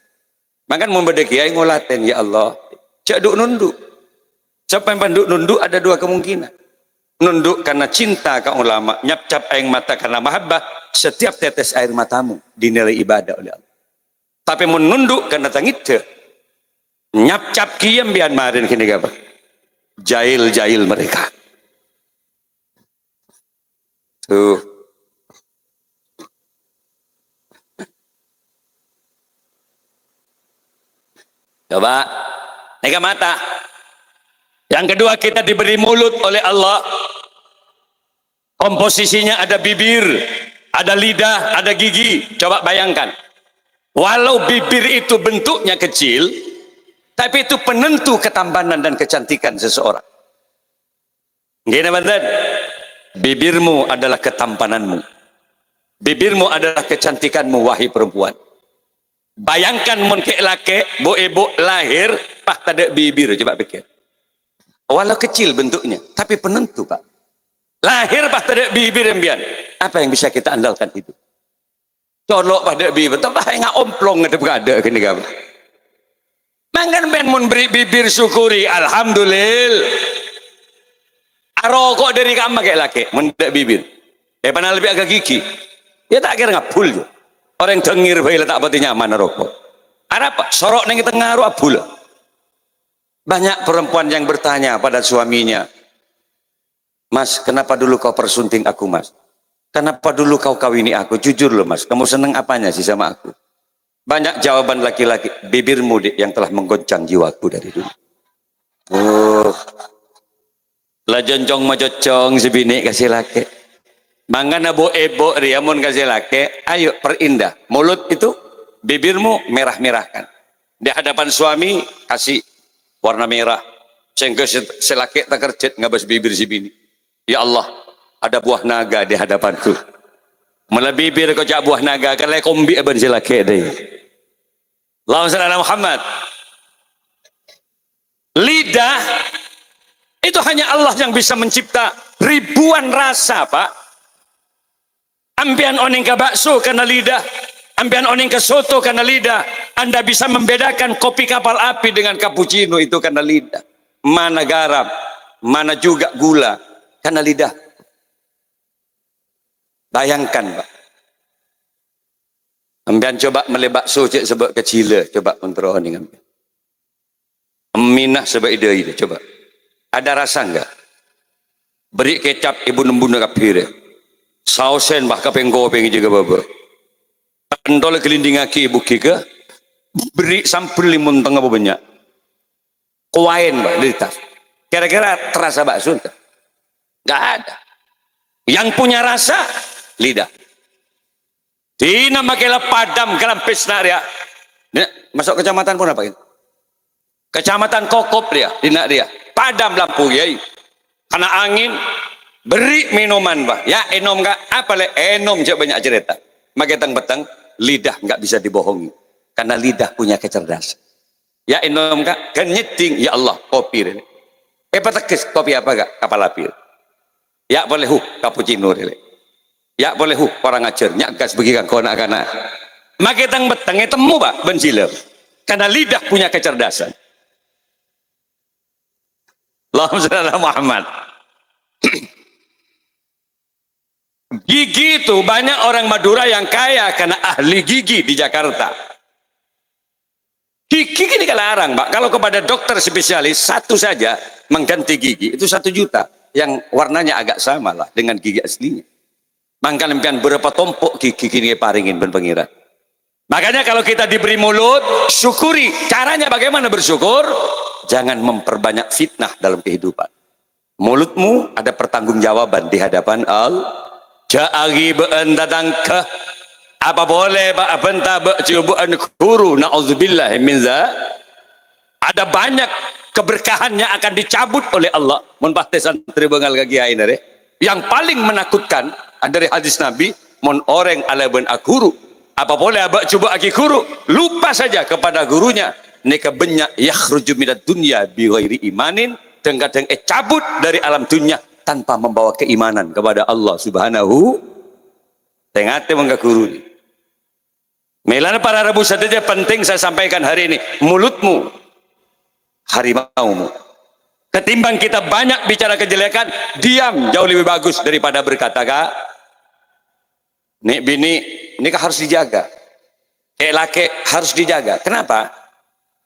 Makan membeda kiai ngolaten ya Allah. Cak duk nunduk. Siapa yang panduk nunduk ada dua kemungkinan. Nunduk karena cinta ke ulama, nyap-cap air mata karena mahabbah. Setiap tetes air matamu dinilai ibadah oleh Allah. Tapi menunduk karena tangit nyap-cap kiam bian marin kini apa? Jahil-jahil mereka. Tuh. Coba, nega mata. Yang kedua kita diberi mulut oleh Allah. Komposisinya ada bibir, ada lidah, ada gigi. Coba bayangkan. Walau bibir itu bentuknya kecil, tapi itu penentu ketampanan dan kecantikan seseorang. Gini banten. Bibirmu adalah ketampananmu. Bibirmu adalah kecantikanmu wahai perempuan. Bayangkan mun kek laki, bo ibu lahir, pak tada bibir, coba pikir. Walau kecil bentuknya, tapi penentu pak. Lahir pak tada bibir embian. Apa yang bisa kita andalkan itu? Colok pada bibir, tapi nggak omplong ada berada kini kamu. Mangan ben mun beri bibir syukuri, alhamdulillah. Arokok dari kamu kek laki, mun tada bibir. Panah lebih agak gigi, ya tak kira ngapul jo. Orang dengir bayi tak pati nyaman rokok. Ada apa? Sorok neng tengah abul. Banyak perempuan yang bertanya pada suaminya, Mas, kenapa dulu kau persunting aku, Mas? Kenapa dulu kau kawini aku? Jujur loh, Mas. Kamu seneng apanya sih sama aku? Banyak jawaban laki-laki. Bibirmu yang telah menggoncang jiwaku dari dulu. Oh, lah joncong majocong sebini kasih laki. Mangan abo ebo riamun kasih laki, ayo perindah. Mulut itu, bibirmu merah-merahkan. Di hadapan suami, kasih warna merah. Sehingga selaki tak kerjet ngabas bibir si bini. Ya Allah, ada buah naga di hadapanku. Malah bibir kau cak buah naga, kan lek kombi aban selaki deh. Allahumma shalli ala Muhammad. Lidah itu hanya Allah yang bisa mencipta ribuan rasa, Pak. Ambian oning ke bakso karena lidah, ambian oning ke soto karena lidah. Anda bisa membedakan kopi kapal api dengan cappuccino itu karena lidah. Mana garam, mana juga gula karena lidah. Bayangkan, Pak. Ambian coba melebak bakso cek sebab kecil, coba kontrol oning ambian. Minah sebab ide coba. Ada rasa enggak? Beri kecap ibu nembun kapir. Sausen bah kapenggo pengi juga baba. Pendol kelinding aki ibu kika. Beri sampul limun tengah banyak. Kuain bah dari tas. Kira-kira terasa bakso enggak? Enggak ada. Yang punya rasa lidah. Tina makelah padam kelampis naria. Masuk kecamatan pun apa ini? Kecamatan Kokop dia, dinak dia. Padam lampu ya. Karena angin, beri minuman bah. Ya enom enggak apa le enom je banyak cerita. Maketang betang lidah enggak bisa dibohongi. Karena lidah punya kecerdasan. Ya enom enggak kan nyeting ya Allah kopi ini. Patekes kopi apa enggak? Kapal api. Ya boleh cappuccino ini. Ya boleh orang ajar nyak gas bagi kang konak-kanak. Maketang betang temu pak benjilem. Karena lidah punya kecerdasan. Allahumma shalli ala Muhammad. Gigi itu banyak orang Madura yang kaya karena ahli gigi di Jakarta. Gigi ini kelarang, Pak. Kalau kepada dokter spesialis satu saja mengganti gigi itu 1 juta, yang warnanya agak sama lah dengan gigi aslinya. Maka lempian berapa tompok gigi ini paringin ben pengiran. Makanya kalau kita diberi mulut, syukuri. Caranya bagaimana bersyukur? Jangan memperbanyak fitnah dalam kehidupan. Mulutmu ada pertanggungjawaban di hadapan Allah. Ja'agi ba'an datang ke apa boleh ba'abenta ba'ciubu'an kuru na'udzubillah min za. Ada banyak keberkahan yang akan dicabut oleh Allah. Mun pasti santri bengal kagiain deh. Yang paling menakutkan dari hadis Nabi, mun orang ala ben akuru. Apa boleh abak coba aki guru, lupa saja kepada gurunya. Neka banyak yakhruju minad dunya bi ghairi imanin, dan kadang cabut dari alam dunia tanpa membawa keimanan kepada Allah Subhanahu. Tengate mengga guru. Melana para Rabu saja penting saya sampaikan hari ini, mulutmu harimaumu. Ketimbang kita banyak bicara kejelekan, diam jauh lebih bagus daripada berkata, Kak. Nek bini ini harus dijaga. Laki harus dijaga. Kenapa?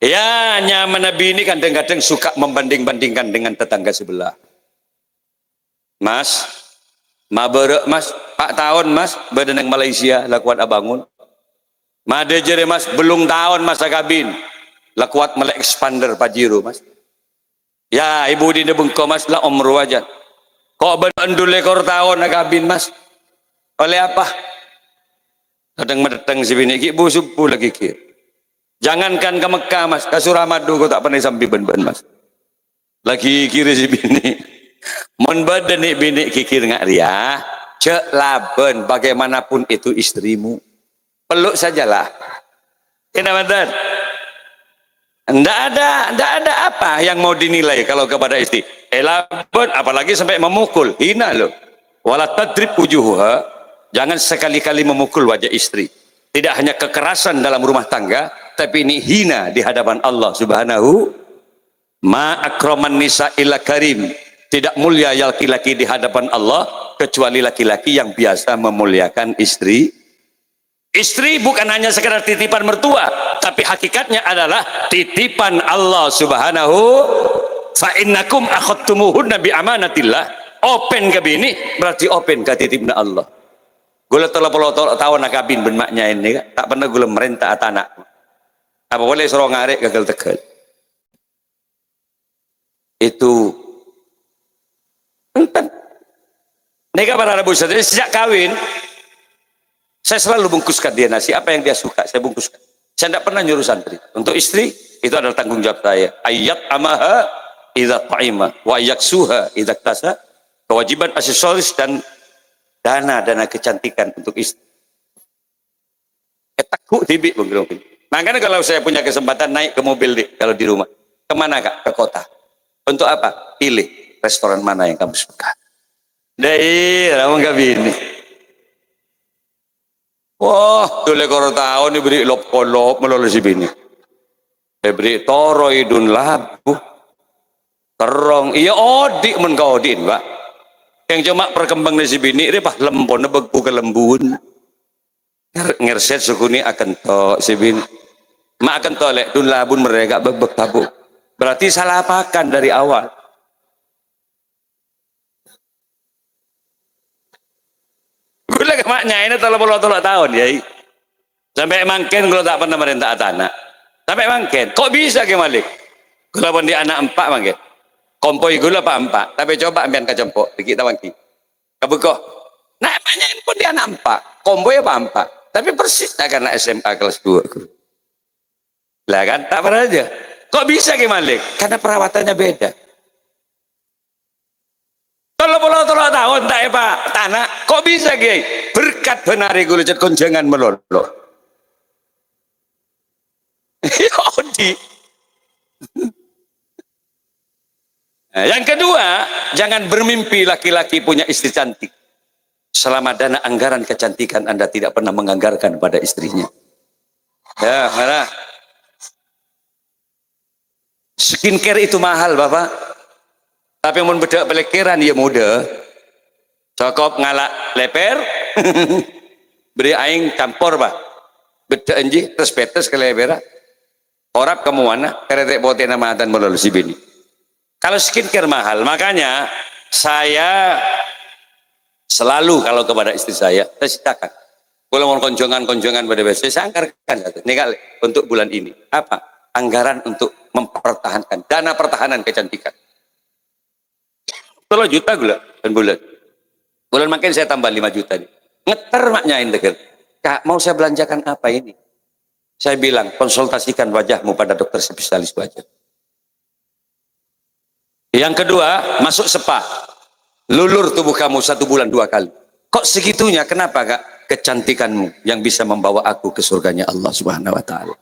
Ya nyaman bini kan kadang-kadang suka membanding-bandingkan dengan tetangga sebelah. Mas, maberek mas, Pak tahun mas, badan Malaysia lakuat abangun. Made jere mas, belum tahun masa kabin. Lakuat melek expander pajiro mas. Ya ibu di bengko mas lah omru aja. Kok bandul lekor tahun kabin mas. Oleh apa? Kadang mendatang si bini ki bu subuh lagi ki. Jangankan ke Mekah mas, ke Suramadu kau tak pernah sampai ben-ben mas. Lagi kiri si bini. Mon badan ni bini kikir ngak ria. Cek laben bagaimanapun itu istrimu. Peluk sajalah. Kenapa dan? Ndak ada apa yang mau dinilai kalau kepada istri. Laben apalagi sampai memukul, hina loh. Wala tadrib wujuha. Jangan sekali-kali memukul wajah istri. Tidak hanya kekerasan dalam rumah tangga, tapi ini hina di hadapan Allah Subhanahu. Ma akraman nisa illa karim. Tidak mulia laki-laki di hadapan Allah kecuali laki-laki yang biasa memuliakan istri. Istri bukan hanya sekedar titipan mertua, tapi hakikatnya adalah titipan Allah Subhanahu. Fa innakum akhadtumuhunna bi amanatillah. Open ke bini berarti open ke titipna Allah. Gula tolong tahun nak kabin ben maknya ini tak pernah gula merentah atanak. Apa boleh sorong ngarek gagal tegal. Itu enten. Nega para Rabu saja sejak kawin saya selalu bungkuskan dia nasi apa yang dia suka saya bungkuskan. Saya tidak pernah nyuruh santri. Untuk istri itu adalah tanggung jawab saya. Ayat amaha idza ta'ima wa yaksuha idza tasa. Kewajiban aksesoris dan dana kecantikan untuk istri. Takut tibi begitu. Makanya kalau saya punya kesempatan naik ke mobil kalau di rumah, kemana kak? Ke kota. Untuk apa? Pilih restoran mana yang kamu suka. Dai, kamu nggak bini. Wah, tuh lekor tahun diberi lop-kolop melalui si bini. Diberi toro idun labu, terong. Iya odik men kau odin, pak. Yang cuma perkembang dari si bini, ini pak lembon, beku ke lembun. Ngerset suku ini akan to si bini. Mak akan tolek dun labun mereka bebek tabu. Berarti salah apakan dari awal. Gue lagi maknya ini 30 tahun ya. Sampai mangken kalau tak pernah merintah tanah. Sampai mangken. Kok bisa ke Malik? Kalau pun dia anak 4 mangken. Kompoi gula pak 4. Tapi coba ambil kacempok. Dikit tawangki. Kabukoh. Namanya pun dia anak 4. Kompoi apa 4. Tapi persis karena SMA kelas 2. Lah kan tak pernah aja. Kok bisa ke Malik? Karena perawatannya beda. Kalau pulau tahun tak pak tanah. Kok bisa ke? Berkat benari gulut konjangan melolo. Yodi. Nah, yang kedua, jangan bermimpi laki-laki punya istri cantik. Selama dana anggaran kecantikan Anda tidak pernah menganggarkan pada istrinya. Ya, mana? Skincare itu mahal, Bapak. Tapi mun bedak pelekiran ya muda. Cokop ngalak leper. Beri aing campur, Pak. Bedak enji terus petes ke lepera. Orap kamu mana? Keretek bote nama atan melalui si bini. Kalau skincare mahal, makanya saya selalu kalau kepada istri saya ceritakan. Kalau mau konjongan pada biasa, saya anggarkan nih kali untuk bulan ini. Apa? Anggaran untuk mempertahankan dana pertahanan kecantikan. 10 juta gula dan bulan. Bulan makin saya tambah 5 juta nih. Ngeter maknya ini dekat. Kak, mau saya belanjakan apa ini? Saya bilang konsultasikan wajahmu pada dokter spesialis wajah. Yang kedua, masuk spa. Lulur tubuh kamu 1 bulan 2 kali. Kok segitunya? Kenapa kak? Kecantikanmu yang bisa membawa aku ke surganya Allah Subhanahu Wa Taala.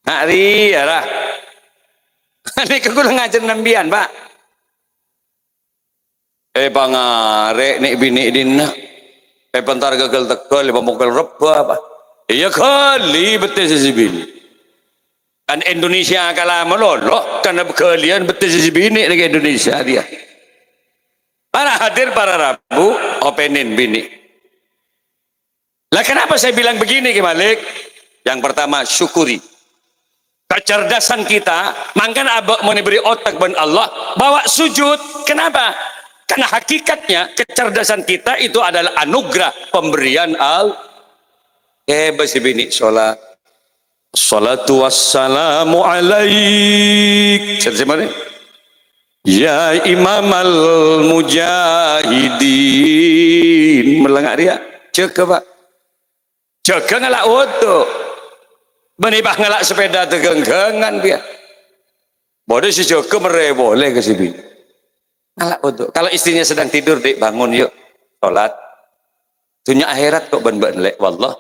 Hari ya lah. Ini kekulang ngajar nambian pak. Bangare nek bini dina. Bentar gagal tegal, pemukul reba apa? Iya kali betul si bini. Kan Indonesia kalah melolok karena kalian betul si bini lagi Indonesia dia. Para hadir para Rabu openin bini. Lah kenapa saya bilang begini Ki Malik? Yang pertama syukuri kecerdasan kita. Mangkan abak mau diberi otak ban Allah bawa sujud. Kenapa? Karena hakikatnya kecerdasan kita itu adalah anugerah pemberian basi bini sholat. Salatu wassalamu alaik. Siapa ya imam al-mujahidin. Melengak dia. Cek pak. Cek ngelak oto. Benibah ngelak sepeda tegenggengan dia. Boleh si cek mere boleh ke si bini. Ngelak oto. Kalau istrinya sedang tidur dek bangun yuk. Sholat. Tunya akhirat kok ben-ben lek wallah.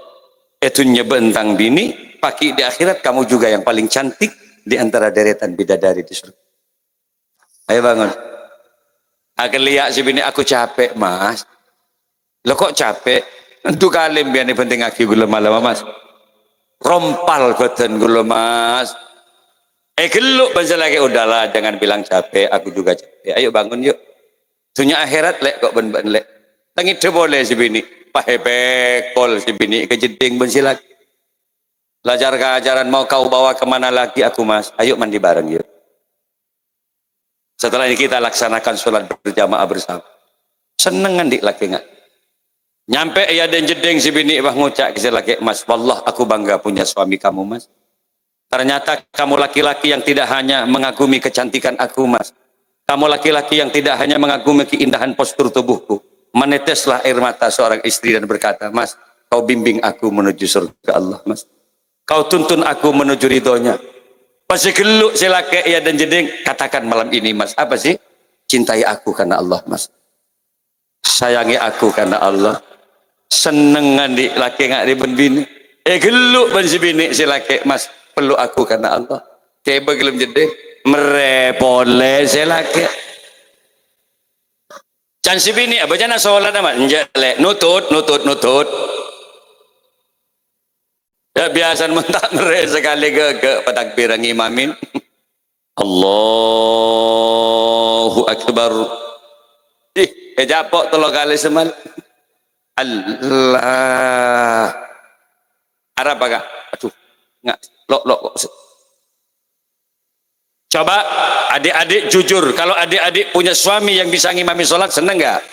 Etunya bentang bini. Pagi di akhirat kamu juga yang paling cantik di antara deretan bidadari di surga. Ayo bangun. Akan lihat si bini aku capek mas. Lo kok capek? Untuk kalim biar ini penting aki gula malam mas. Rompal badan gula mas. Geluk bangsa lagi udahlah jangan bilang capek. Aku juga capek. Ayo bangun yuk. Dunia akhirat lek kok ben-ben lek. Tangi boleh si bini. Pahepekol si bini kejeding bensi lagi. Belajar keajaran mau kau bawa kemana lagi aku mas. Ayo mandi bareng yuk. Setelah ini kita laksanakan sholat berjamaah bersama. Seneng ngandik laki nggak? Nyampe ya dan jedeng si bini bah ngucak kisah laki mas. Wallah aku bangga punya suami kamu mas. Ternyata kamu laki-laki yang tidak hanya mengagumi kecantikan aku mas. Kamu laki-laki yang tidak hanya mengagumi keindahan postur tubuhku. Meneteslah air mata seorang istri dan berkata mas. Kau bimbing aku menuju surga Allah mas. Kau tuntun aku menuju ridhonya. Pasti geluk si laki ya dan jeding, katakan malam ini mas, apa sih? Cintai aku karena Allah mas, sayangi aku karena Allah, seneng di laki ngak di ben bini, geluk ben si bini si laki mas, peluk aku karena Allah, keba gelum jeding, merepole si laki. Can si bini apa jana sholat amat, njale nutut. Ya biasa mentak mere sekali ke takbir ngimamin. Allahu Akbar. Japok tolong kali semal. Allah. Arab agak. Aduh. Enggak. Lok. Coba adik-adik jujur. Kalau adik-adik punya suami yang bisa ngimami sholat, seneng nggak?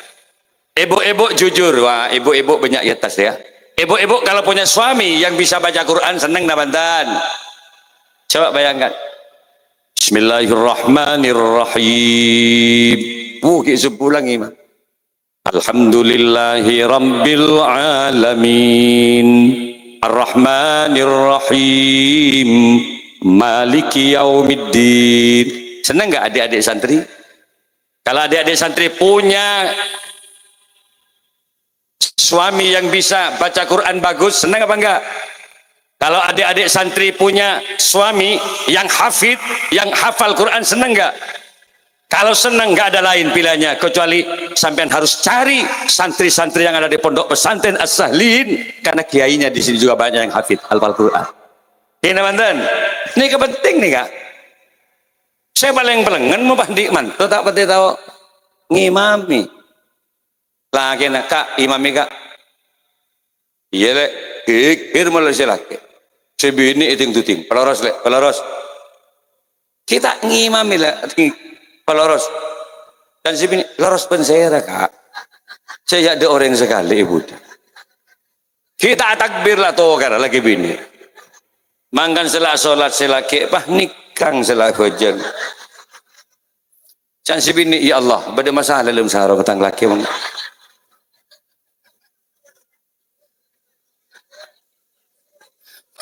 Ibu-ibu jujur. Wah, ibu-ibu banyak ya tas ya. Ibu-ibu kalau punya suami yang bisa baca Quran, seneng nah bantan. Coba bayangkan. Bismillahirrahmanirrahim. Sebulan imam. Alhamdulillahi rabbil alamin. Ar-Rahmanir-Rahim. Maliki yaumiddin. Senang nggak adik-adik santri? Kalau adik-adik santri punya suami yang bisa baca Quran bagus, senang apa enggak? Kalau adik-adik santri punya suami yang hafid, yang hafal Quran, senang enggak? Kalau senang, enggak ada lain pilihannya kecuali sampean harus cari santri-santri yang ada di pondok pesantren As-Sahlin, karena kiainya di sini juga banyak yang hafid hafal Quran. Ini mantan, ini kepenting nih kak. Saya paling pelengan mau pandi man, tak pati tahu ngimami. Lagi nak kak imami kak. Iya lek, kikir malah silake. Sebini iting tuting, peloros lek, peloros. Kita ngimami lek, peloros. Dan sebini, loros pun saya kak. Saya ada orang sekali ibu. Kita takbir lah tuh karena lagi bini. Mangkan selah solat selaki, apa nikang selah hujan. Can sebini, ya Allah, pada masalah dalam sarung tang laki mang.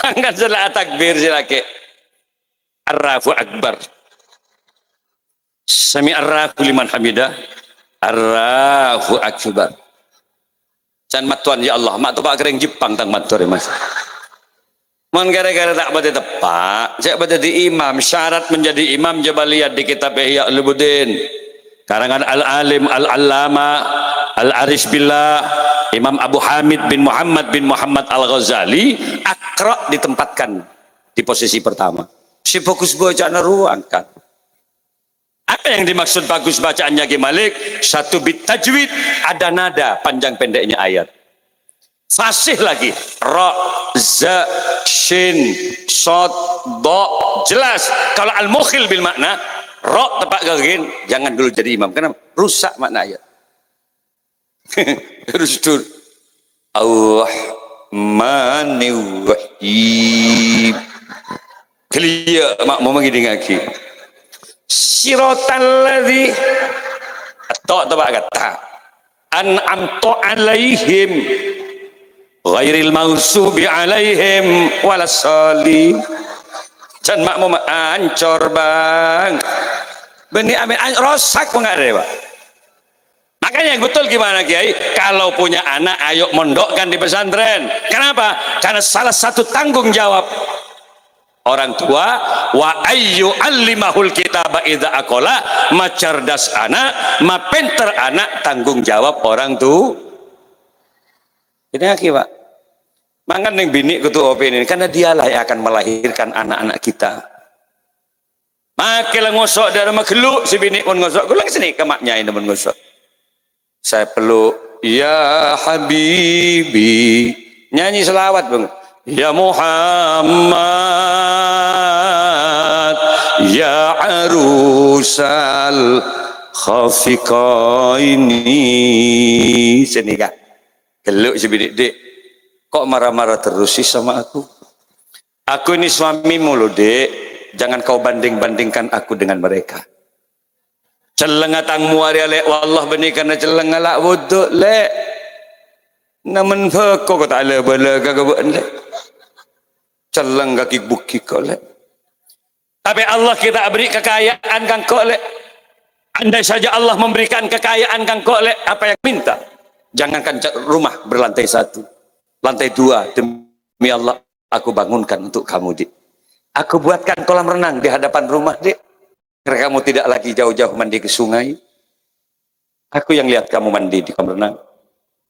Angkat salah takbir silake. Ar-Rafu Akbar. Sami ar-Rafu liman hamidah. Ar-Rafu Akbar. Can matuan ya Allah, mak tepak kering Jepang tang matur mas. Man gara-gara tak pada tepak, saya pada di imam, syarat menjadi imam coba lihat di kitab Ihya Ulumuddin. Karangan Al-Alim Al-Allama Al-Arif Billah Imam Abu Hamid bin Muhammad Al-Ghazali, Aqra ditempatkan di posisi pertama. Si fokus bacaan ruang kan. Apa yang dimaksud bagus bacaannya Ki Malik? Satu bit tajwid, ada nada panjang pendeknya ayat. Fasih lagi, ra, za, shin, sod, do, jelas. Kalau al-mukhil bil makna, ra tepat gagin, jangan dulu jadi imam. Kenapa? Rusak makna ayat. Terus tur Ar-Rahmanir-Rahim. Kelia mak mau mengiring lagi. Siratal ladzi atau kata an'amtu alaihim ghairil maghsubi alaihim walassalin. Can mak mau ancor bang. Beni amin rosak mengare Pak. Makanya yang betul gimana Kiai? Kalau punya anak ayo mondokkan di pesantren. Kenapa? Karena salah satu tanggung jawab orang tua wa ayyu allimahul kitaba idza aqala, ma cerdas anak, ma pinter anak, tanggung jawab orang tua. Ini Ki Pak. Mangan yang bini kutu opini karena dialah yang akan melahirkan anak-anak kita. Makilah ngosok dari makhluk si bini pun ngosok. Kulang sini ke maknya ini pun ngosok. Saya peluk ya habibi, nyanyi selawat bang. Ya Muhammad ya arusal khafiqaini. Sini kak geluk si bini dek, kok marah-marah terus sih sama aku ini suamimu loh dek, jangan kau banding-bandingkan aku dengan mereka. Celengah tangmu hari lek wallah benih karena celengah lak wuduk lek namun kok tak ada bala kagak buat lek celeng kaki buki kau lek Tapi Allah kita beri kekayaan kang kolek. Andai saja Allah memberikan kekayaan kang kolek, apa yang minta? Jangankan rumah berlantai 1, lantai 2, demi Allah aku bangunkan untuk kamu, Dik. Aku buatkan kolam renang di hadapan rumah, Dik. Karena kamu tidak lagi jauh-jauh mandi ke sungai. Aku yang lihat kamu mandi di kolam renang.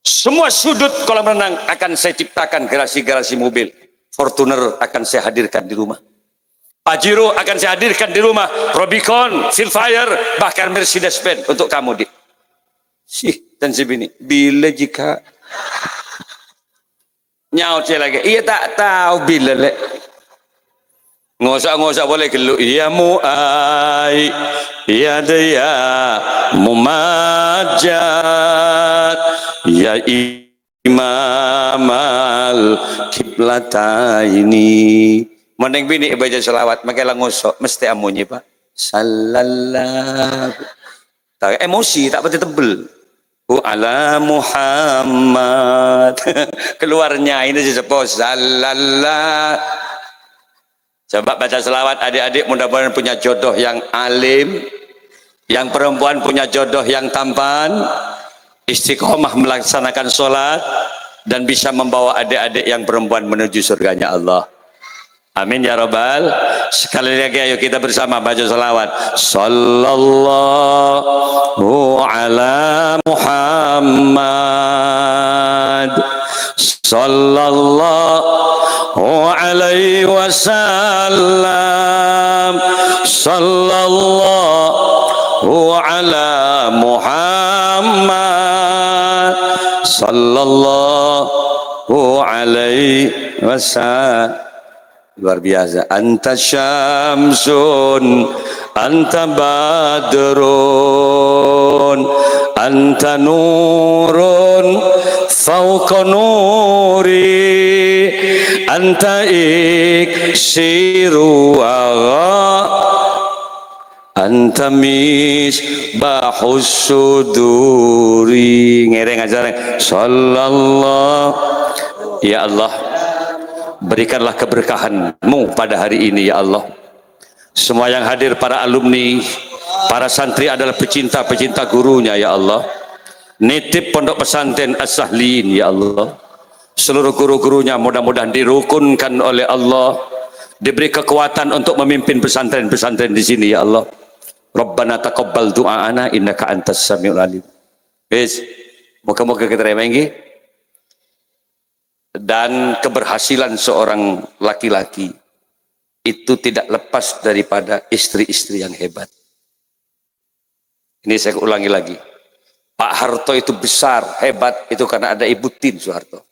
Semua sudut kolam renang akan saya ciptakan garasi-garasi mobil. Fortuner akan saya hadirkan di rumah. Pajero akan saya hadirkan di rumah. Rubicon, Silfire, bahkan Mercedes-Benz untuk kamu, Dik. Dan si bini, bila jika nyaut saya lagi, iya tak tahu bila lek. Ngosak-ngosak boleh kelu. Ya mu'ai, ya daya mumajat, ya imam al-kiblataini. Mending bini baca selawat, makanya ngosok, mesti amunyi pak. Sallallahu. Tak emosi, tak betul tebel. Ala Muhammad. Keluarnya ini disebut sallallahu. Coba baca selawat adik-adik, mudah-mudahan punya jodoh yang alim, yang perempuan punya jodoh yang tampan, istiqomah melaksanakan sholat, dan bisa membawa adik-adik yang perempuan menuju surganya Allah. Amin ya Rabbal. Sekali lagi ayo kita bersama baca selawat. Sallallahu ala Muhammad. Sallallahu alaihi wasallam. Sallallahu ala Muhammad. Sallallahu alaihi wasallam. Luar biasa. Anta syamsun, anta badrun, anta nurun fauqa nuri, anta iksiru anta misbahus suduri. Ngereng aja. Sallallahu. Ya Allah, berikanlah keberkahan-Mu pada hari ini ya Allah. Semua yang hadir, para alumni, para santri adalah pecinta-pecinta gurunya ya Allah. Nitip pondok pesantren As-Sahlin ya Allah. Seluruh guru-gurunya mudah-mudahan dirukunkan oleh Allah, diberi kekuatan untuk memimpin pesantren-pesantren di sini ya Allah. Rabbana taqabbal du'aana innaka antas samiul alim. Wis, moga-moga kita terima nggih. Dan keberhasilan seorang laki-laki itu tidak lepas daripada istri-istri yang hebat. Ini saya ulangi lagi. Pak Harto itu besar, hebat, itu karena ada Ibu Tin Soeharto.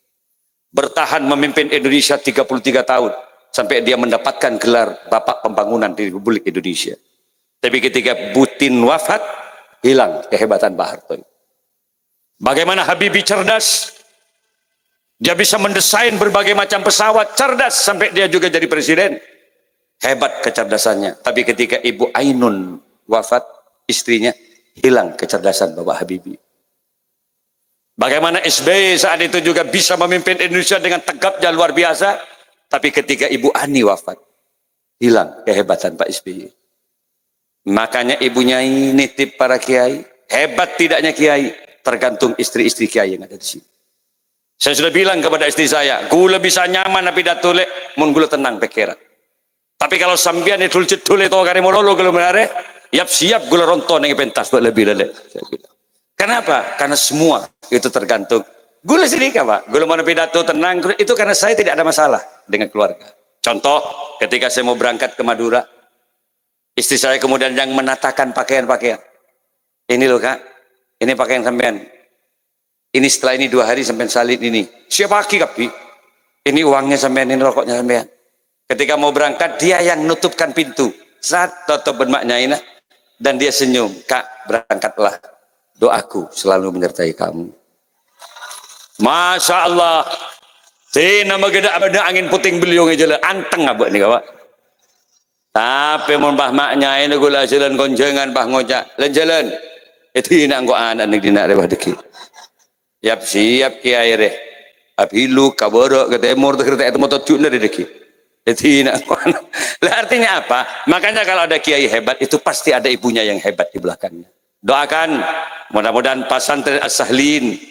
Bertahan memimpin Indonesia 33 tahun sampai dia mendapatkan gelar Bapak Pembangunan di Republik Indonesia. Tapi ketika Bu Tin wafat, hilang kehebatan Pak Harto. Bagaimana Habibie cerdas? Dia bisa mendesain berbagai macam pesawat, cerdas sampai dia juga jadi presiden. Hebat kecerdasannya. Tapi ketika Ibu Ainun wafat, istrinya, hilang kecerdasan Bapak Habibie. Bagaimana SBY saat itu juga bisa memimpin Indonesia dengan tegapnya luar biasa. Tapi ketika Ibu Ani wafat, hilang kehebatan Pak SBY. Makanya ibunya ini nitip para kiai. Hebat tidaknya kiai, tergantung istri-istri kiai yang ada di sini. Saya sudah bilang kepada istri saya, gula bisa nyaman tapi datule, mun gula tenang pekera. Tapi kalau sambian itu cedule to kare mololo gula menare, siap gula ronton yang pentas buat lebih lele. Kenapa? Karena semua itu tergantung. Gula sedikit Pak, gula mana pidato tenang, itu karena saya tidak ada masalah dengan keluarga. Contoh, ketika saya mau berangkat ke Madura, istri saya kemudian yang menatakan pakaian-pakaian. Ini loh Kak, ini pakaian sampean. Ini setelah ini 2 hari sampai salin ini. Siapa lagi Kapi? Ini uangnya sampean, ini rokoknya sampean. Ketika mau berangkat, dia yang nutupkan pintu. Saat tutup bermaknya ini, dan dia senyum. Kak, berangkatlah. Doaku selalu menyertai kamu. Masya Allah. Nama gede ada angin puting beliung aja lah. Anteng abak nih Kak. Tapi mau bah maknya ini gula jalan konjengan bah ngojak. Jalan. Itu ini anggo anak nih dinak rewah deki. Siap kiai reh. Abilu kaboro ke temur kereta itu motor juna di deki. Jadi lah artinya apa? Makanya kalau ada kiai hebat itu pasti ada ibunya yang hebat di belakangnya. Doakan mudah-mudahan pesantren As-Sahlin,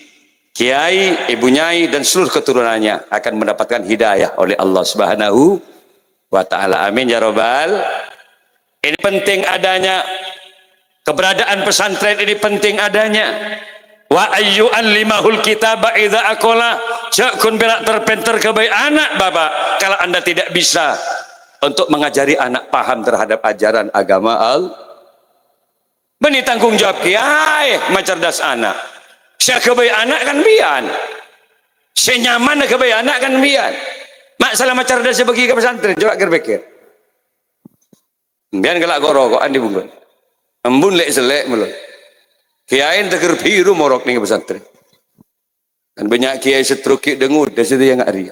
kiai, ibu nyai dan seluruh keturunannya akan mendapatkan hidayah oleh Allah Subhanahu wa taala. Amin ya robbal. Ini penting adanya keberadaan pesantren, ini penting adanya. Wa ayyu allimahul kitaba idza aqala jakun berak terpenter ke baik anak bapak kalau anda tidak bisa untuk mengajari anak paham terhadap ajaran agama beni tanggung jawab kiai macerdas anak saya ke baik anak kan bian saya nyaman ke baik anak kan bian masalah macerdas bagi ke pesantren coba pikir bian kelak rokok andi bungkun embun lek selek mulu kiai teger biru morok nih pesantren kan banyak kiai setruk dengur dari situ yang ari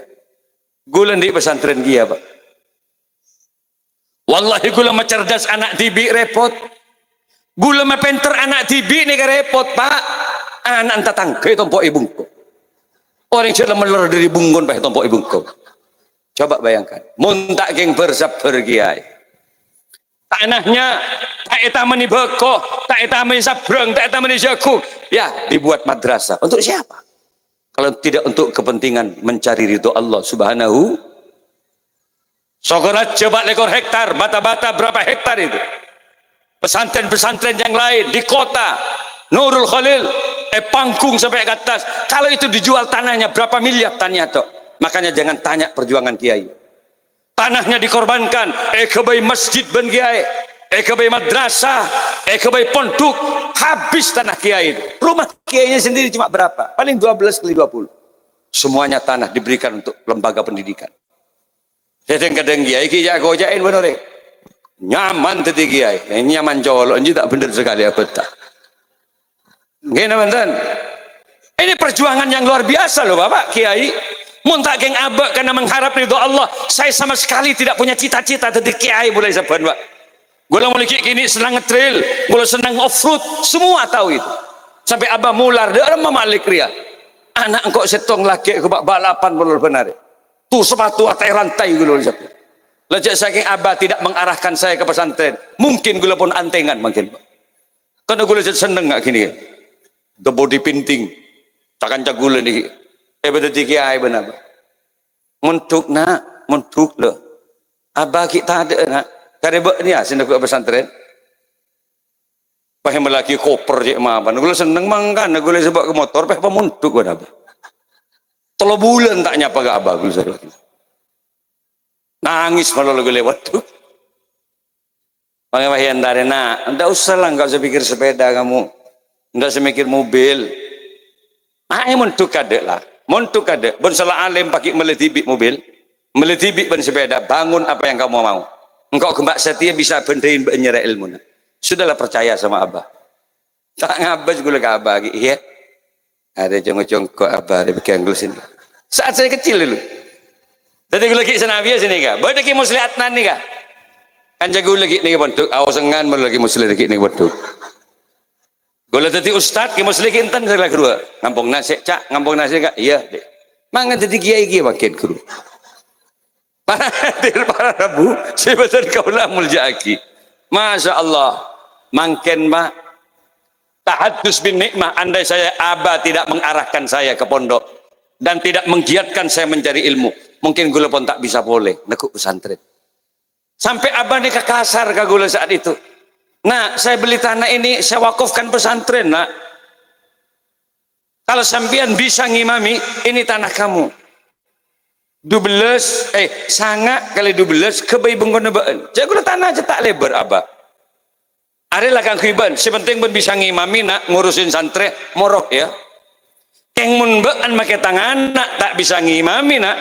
gulan di pesantren dia pak wallahi gula macerdas anak tibi repot gula mapenter anak tibi nih repot pak anak tetangga tompok ibungku orang yang meler dari bunggun pak tompok ibungku coba bayangkan muntak geng bersabar kiai tanahnya tak etamani beko, tak etamani sabrang, tak etamani jagung. Ya, dibuat madrasah. Untuk siapa? Kalau tidak untuk kepentingan mencari ridho Allah Subhanahu. Sokorat coba lekor hektar, bata-bata berapa hektar itu? Pesantren-pesantren yang lain di kota, Nurul Khalil, Pangkung sampai ke atas. Kalau itu dijual tanahnya berapa miliar tanahnya toh? Makanya jangan tanya perjuangan kiai. Tanahnya dikorbankan, kebai masjid ben kiai. Kebai madrasah, kebai pondok, habis tanah kiai. Rumah kiainya sendiri cuma berapa? Paling 12 kali 20. Semuanya tanah diberikan untuk lembaga pendidikan. Kadang-kadang kiai kiai gojain bener nyaman tadi kiai. Nyaman colok ini tak bener sekali apa tak. Gimana teman? Ini perjuangan yang luar biasa loh Bapak kiai. Muntak geng abak karena mengharap ridho Allah. Saya sama sekali tidak punya cita-cita tadi kiai boleh saban Pak. Gue mulai kini senang ngetrail, gue senang off-road, semua tahu itu. Sampai abah mular, dia orang mamalik ria. Anak engkau setong lagi ke balapan benar. Tuh sepatu atai rantai gue loh. Lejak saking abah tidak mengarahkan saya ke pesantren, mungkin gue pun antengan mungkin. Karena gue lejak seneng nggak gini. The body painting, takkan cagul nih. Betul tiga benar. Muntuk nak, muntuk loh. Abah kita ada nak. Karena ni sini ke pesantren. Pakai melaki koper je maaf. Nugul seneng mangkan, nugul sebab ke motor, pakai pemuntuk gua dah. 3 bulan tak nyapa ke abah gua lagi. Nangis malah lagu lewat tu. Pakai bahian dari nak, ndak usah lah, nggak usah pikir sepeda kamu, ndak usah mikir mobil. Muntuk kadek lah, muntuk kadek. Bon salah alim pakai meletibik mobil, meletibik ban sepeda, bangun apa yang kamu mau. Engkau kembak setia bisa benderin benyera ilmu. Sudahlah percaya sama abah. Tak ngabas gula ke abah. Iya. Ada jongkok abah. Ada bikin gula sini. Saat saya kecil dulu. Tadi gula kisah Nabi sini kak. Boleh lagi muslihat nani kak. Kan jago lagi nih bentuk. Awasengan boleh lagi muslihat lagi nih bentuk. Gula tadi ustad ke muslihat intan saya kedua. Ngampung nasi cak. Ngampung nasi kak. Iya. Mangan tadi kiai makin guru. Para hadir para rabu sebatan kaulah muljaki. Masya Allah mangken mah tahadus bin nikmah. Andai saya abah tidak mengarahkan saya ke pondok dan tidak menggiatkan saya mencari ilmu, mungkin gula pun tak bisa boleh nekuk pesantren. Sampai abah ni kasar ke gula saat itu. Nah saya beli tanah ini saya wakufkan pesantren nak. Kalau sampean bisa ngimami ini tanah kamu. 12 sangat kali 12 kebai bengkona baan. Jadi gula tanah aja tak lebar abah. Are lah kang khiban, sepenting pun bisa ngimami nak ngurusin santri morok ya. Keng mun baan make tangan nak tak bisa ngimami nak.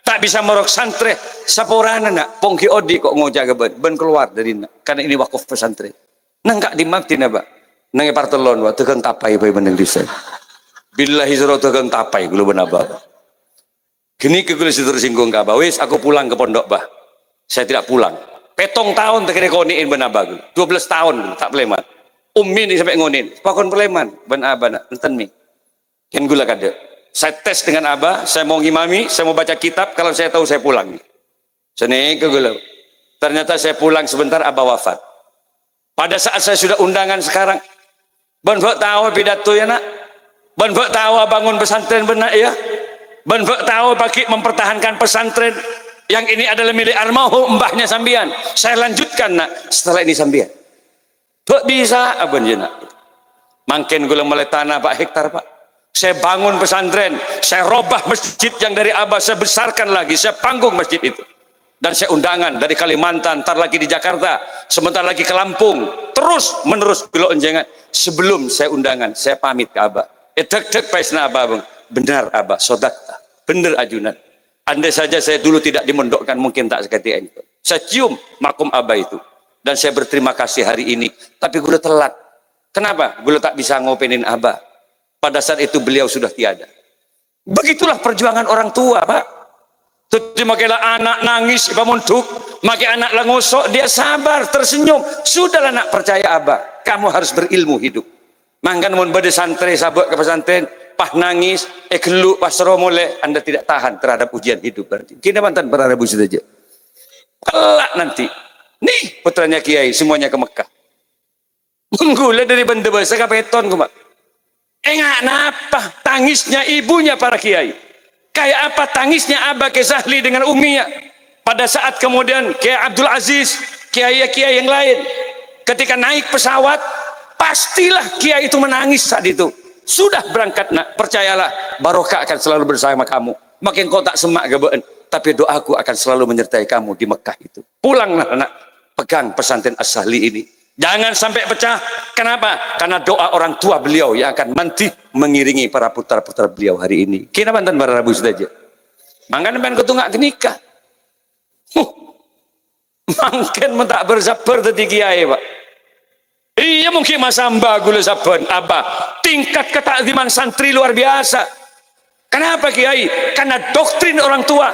Tak bisa morok santri saporana nak. Pongki odi kok ngojak ben keluar dari nak. Karena ini wakuf pesantren. Nang kak dimaktin abah. Nang partelon wa tegang tapai bae meneng disa. Billahi zaro tegang tapai gula ben abah. Gini ke gue tersinggung ke abah, wis aku pulang ke pondok bah. Saya tidak pulang. Petong tahun tak kira koniin ben abah gue. 12 tahun tak peleman. Umi ni sampai ngonin. Pakon peleman ben abah nak. Enten mi. Kan gula kada. Saya tes dengan abah, saya mau ngimami, saya mau baca kitab, kalau saya tahu saya pulang. Sini ke gula. Ternyata saya pulang sebentar, abah wafat. Pada saat saya sudah undangan sekarang, ben tahu pidato ya nak, ben tahu bangun pesantren benar ya, ben tahu pakai mempertahankan pesantren yang ini adalah milik almarhum mbahnya sambian. Saya lanjutkan nak, setelah ini sambian. Tak bisa abang je nak. Makin gula mulai tanah Pak hektar Pak. Saya bangun pesantren, saya robah masjid yang dari abah, saya besarkan lagi, saya panggung masjid itu. Dan saya undangan dari Kalimantan, ntar lagi di Jakarta, sebentar lagi ke Lampung, terus menerus bilo enjengan. Sebelum saya undangan, saya pamit ke abah. Dek paisna abah bang, benar abah, sodakta, benar ajunan. Andai saja saya dulu tidak dimondokkan, mungkin tak seketika ini. Saya cium makum abah itu, dan saya berterima kasih hari ini. Tapi gue udah telat. Kenapa? Gue tak bisa ngopenin abah. Pada saat itu beliau sudah tiada. Begitulah perjuangan orang tua, Pak. Jadi makilah anak nangis, banguntuk, maki anak langosok, dia sabar, tersenyum. Sudahlah nak, percaya abah. Kamu harus berilmu hidup. Mangkan mun bade santri sabuk ke pesantren, pah nangis, keluk pas romole, Anda tidak tahan terhadap ujian hidup berarti. Kita mantan berarabu saja. Kelak nanti. Nih putranya Kiai semuanya ke Mekah. Menggula dari benda bahasa kapeton ku, Pak. Enggak napa tangisnya ibunya para kiai. Kayak apa tangisnya abah Kesahli dengan uminya. Pada saat kemudian Kiai Abdul Aziz, kiai-kiai yang lain, ketika naik pesawat, pastilah kiai itu menangis saat itu. Sudah berangkat nak, percayalah barokah akan selalu bersama kamu. Makin kau tak semak gebeen, tapi doaku akan selalu menyertai kamu di Mekah itu. Pulanglah anak, pegang pesantren As-Sahli ini. Jangan sampai pecah. Kenapa? Karena doa orang tua beliau yang akan nanti mengiringi para putra-putra beliau hari ini. Kina mantan barabu saja. Mangkan ben ketungak kenikah. Mangken mentak bersabar tadi kiai, Pak. Iya mungkin Mas Amba gula saban abah. Tingkat ketakziman santri luar biasa. Kenapa kiai? Karena doktrin orang tua.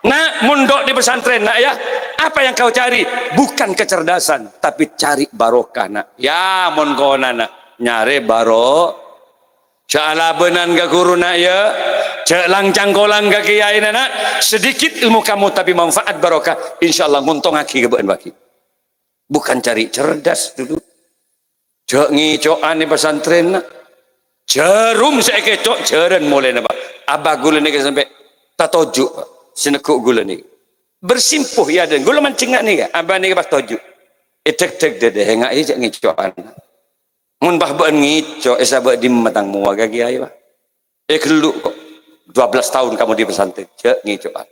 Nak mundok di pesantren nak ya. Apa yang kau cari? Bukan kecerdasan, tapi cari barokah nak. Ya mon kona nak nyari barok. Cala benan ga guru nak ya. Cek langcang kolang ga kiai nak. Sedikit ilmu kamu tapi manfaat barokah. Insyaallah nguntong aki gebeen baki. Bukan cari cerdas dulu. Cek ngicoan di pesantren nak. Jerum saya kecok jeren mulai nak. Abah gula ni sampai tatojuk Pak. Senekuk gula ni bersimpuh ya dan gula mancingak ni kan abang ni pas tojuk etek dede hengak ijak ngicoan mun bah ben ngico esabak di matang muaga kiai Pak keluk kok 12 tahun kamu di pesantren jak ngicoan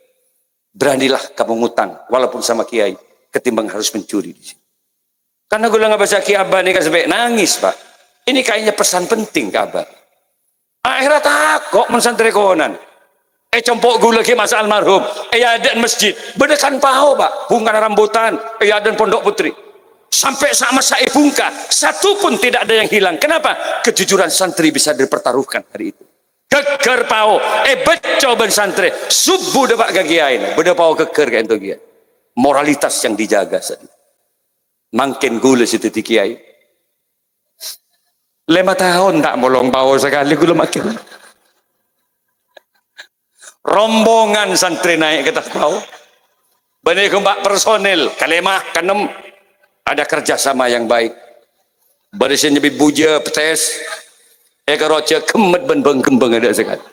beranilah kamu ngutang walaupun sama kiai ketimbang harus mencuri di sini karena gula nggak baca kiai abang ni kan sampai nangis Pak ini kayaknya pesan penting ke abang akhirat takok mensantri konan compok gula ke masa almarhum dan masjid bedekan paho Pak bunga rambutan dan pondok putri sampai sama saya bungka satu pun tidak ada yang hilang. Kenapa? Kejujuran santri bisa dipertaruhkan hari itu keker paho beco ben santri subuh depak gagiain beda paho keker kayak itu dia moralitas yang dijaga saat itu. Makin gula situ di kiai 5 tahun tak molong paho sekali gula makin rombongan santri naik ke atas bawah benih kembak personil kalemah kanem ada kerjasama yang baik berisnya nyebut buja petes keroce kemet ben kembang ada sekali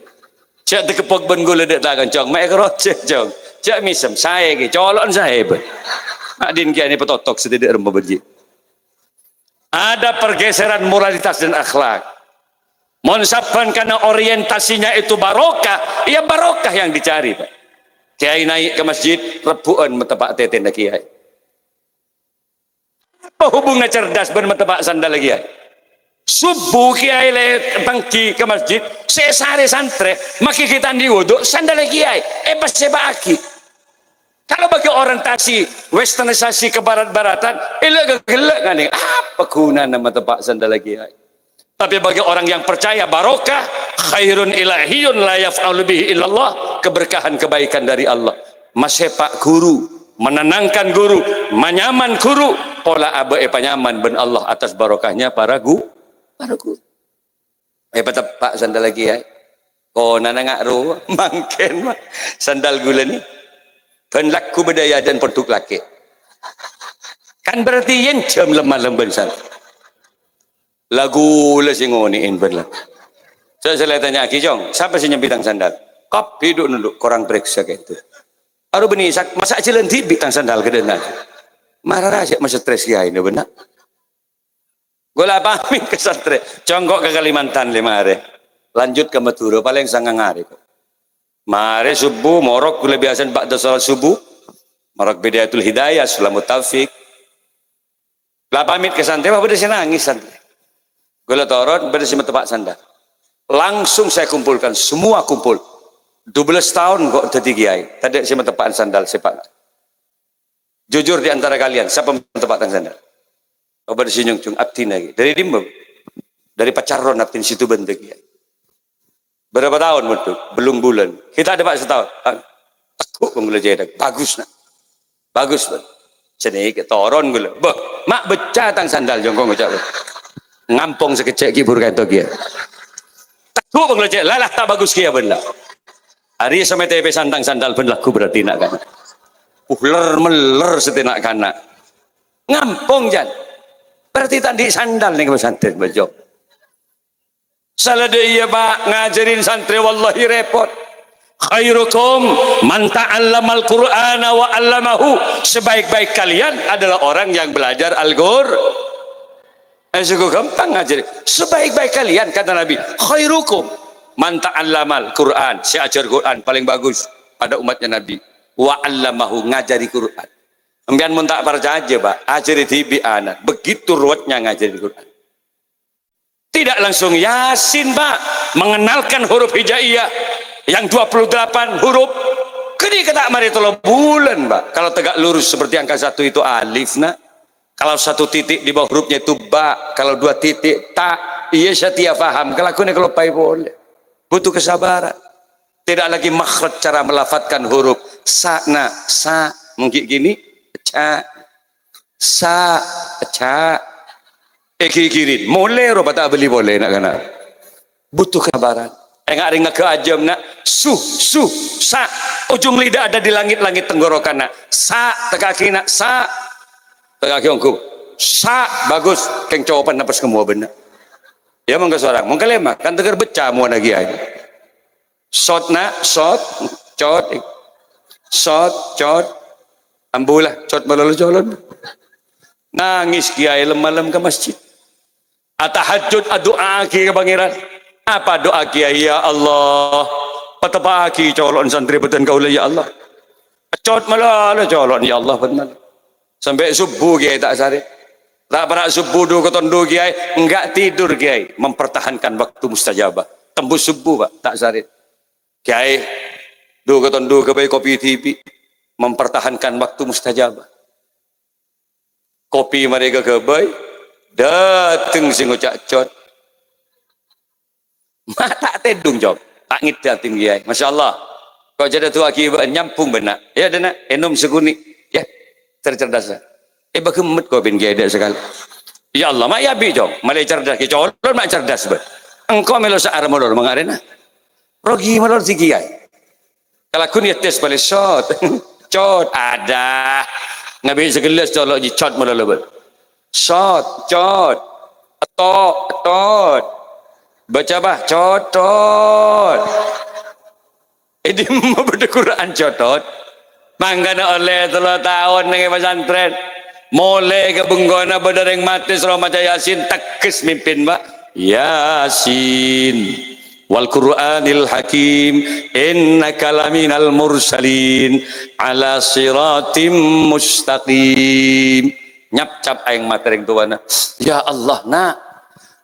cak tekepok ben gula dek tak kencang mek keroce jong cak misem saya ke colon saya ben adin kia ini petotok sedidik rembah berjit ada pergeseran moralitas dan akhlak. Monsapan karena orientasinya itu barokah, ya barokah yang dicari Pak. Kiai naik ke masjid, rebuan metebak teten kiai. Apa hubungan cerdas bermetebak sandal kiai? Subuh kiai tangki ke masjid, sesare santre, maki kita di wudhu sandal kiai, pas sebaki. Kalau bagi orientasi westernisasi ke barat-baratan, gelak kan nih, apa guna nama tebak sandal kiai? Tapi bagi orang yang percaya barokah khairun ilahiyun la yaf'alu bihi illallah keberkahan kebaikan dari Allah masepak guru menenangkan guru menyaman guru pola abe panyaman ben Allah atas barokahnya para guru Pak sandal lagi ya kau nana ngak ru mangken sandal gula ni penlaku berdaya dan pertuk laki. Kan berarti yang jam lemah lemban sana. Lagu lah si ngoniin berlah. Saya tanya Aki Jong, siapa sih yang bintang sandal? Kop hidup nunduk, korang periksa kayak itu. Aduh benih, masa jalan di bintang sandal ke dana. Marah aja masa stres ya ini benar. Gue lah pamit ke stres, congkok ke Kalimantan 5 hari. Lanjut ke Madura, paling sangang hari. Mari subuh, morok gue biasa ba'da salat subuh. Morok Bidayatul Hidayah, Sulamut Taufik. Lah pamit ke santri, apa dia nangis santri. Gue lah torot, pada si tempat sandal. Langsung saya kumpulkan, semua kumpul. 12 tahun kok jadi kiai. Tadi si tempat sandal sepak. Jujur di antara kalian, siapa tempat sandal? Oh pada si nyung abtin lagi. Dari Dimbem, dari Pacaron abtin situ bentuk kiai. Berapa tahun betul? Belum bulan. Kita ada pak setahun. Aku penggelajar bagus nak. Bagus betul. Sini ke toron gula. Bah, mak becah tang sandal jongkong ucap. Ngampong sekecek kibur kan tu kia. Aku penggelajar lah tak bagus kia benda. Hari sampai TP sandang sandal pun laku berarti nak kan. Ular meler setinak kana. Ngampong jan. Berarti tadi sandal nih pesantren bajok. Salah dia pak ngajarin santri wallahi repot. Khairukum man ta'allamal Qur'ana wa 'allamahu. Sebaik-baik kalian adalah orang yang belajar Al-Qur'an. Cukup gampang ngajarin. Sebaik-baik kalian kata Nabi, khairukum man ta'allamal Qur'an. Si ajar Qur'an paling bagus pada umatnya Nabi. Wa 'allamahu ngajari Qur'an. Ambian mun tak percaya aja pak, ajari tibi anak. Begitu ruwetnya ngajari Qur'an. Tidak langsung Yasin pak, mengenalkan huruf hijaiyah yang 28 huruf. Kini kata mari tolong bulan pak. Kalau tegak lurus seperti angka 1 itu alif nak. Kalau 1 titik di bawah hurufnya itu ba. Kalau 2 titik tak. Iya saya faham. Kalau aku ini kalau pai boleh. Butuh kesabaran. Tidak lagi makhraj cara melafatkan huruf sa na sa mungkin gini ca sa ca. Kirin, boleh roba tak beli boleh nak kena. Butuh kesabaran. Enggak ringa ke ajam nak. Su sa. Ujung lidah ada di langit-langit tenggorokan nak. Sa tegaki nak sa. Tegaki ongku. Sa bagus. Keng jawaban napas semua benar. Ya monggo seorang. Monggo lemak kan tegar becah mau lagi aja. Shot nak shot cot shot cot ambulah cot malalu colon. Nangis kiai lemah-lem ke masjid. Atahajud doa ki ke pangeran. Apa doa kiai ya Allah? Patapa ki colon santri beten kau ya Allah. Cot malah colon ya Allah benar. Sampai subuh kiai tak sare. Tak pernah subuh do ketondu kiai, enggak tidur kiai, mempertahankan waktu mustajabah. Tembus subuh pak tak sare. Kiai do ketondu ke kopi TV, mempertahankan waktu mustajabah. Kopi mereka ke bayi. Dateng si ngocak cot. Mak tak tedung jom. Tak ngidatin kiai. Masya Allah. Kau jadi tua kiai nyampung benak. Ya dana enum seguni. Ya tercerdas. Bagaimana kau bin kiai dah sekali. Ya Allah mak ya bi jom. Malai cerdas ki colon mak cerdas ber. Engkau melo saar molor mengarena. Rogi molor si kiai. Kalau aku ni tes balik shot. Cot ada. Ngabi segelas colok di cot molor ber. Shot, cot, tot, baca bah, cotot. Ini mau baca Quran cotot. Mangkana oleh 3 tahun dengan pesantren. Mulai ke benggona berdereng mati surah maca Yasin tekes mimpin mbak. Yasin wal Qur'anil Hakim innaka laminal mursalin ala siratim mustaqim. Nyap-cap aing matering tuana. Ya Allah nak.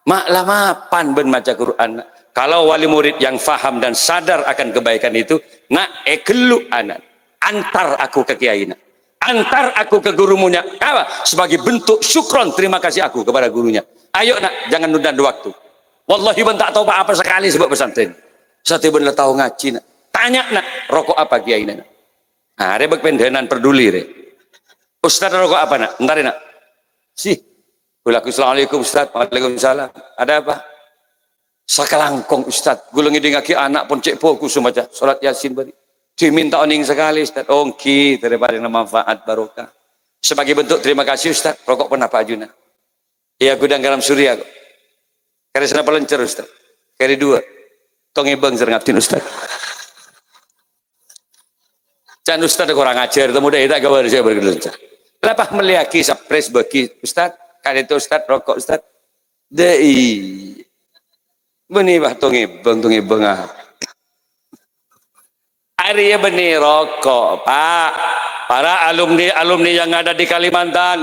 Mak lama pan ben maca Quran. Kalau wali murid yang faham dan sadar akan kebaikan itu, nak ekelu anak. Antar aku ke kiai nak. Antar aku ke gurunya. Apa? Sebagai bentuk syukron terima kasih aku kepada gurunya. Ayo nak, jangan nunda waktu. Wallahi ben tak tahu apa sekali sebab pesantren. Satu ben tahu ngaji nak. Tanya nak, rokok apa kiai nak? Ah, rebek pendenan peduli re. Ustaz rokok apa nak? Ntar nak. Assalamualaikum Ustaz. Waalaikumsalam. Ada apa? Sakalangkong Ustaz. Gulungi dengaki anak pun cek poku sumaca. Salat Yasin bari. Diminta oning sekali Ustaz, ongki daripada yang manfaat barokah. Sebagai bentuk terima kasih Ustaz, rokok pun apa ajuna. Iya gudang garam surya kok. Kari sana pelencer Ustaz. Kari dua. Tong ibang serngaptin Ustaz. Can Ustaz kurang ajar, temu dah tak kabar saya bergelencer. Lepas meliaki sapres bagi Ustaz, kali itu Ustaz rokok Ustaz. Dei. Beni bah tong ibang ah. Hari ya benih rokok, Pak. Para alumni yang ada di Kalimantan,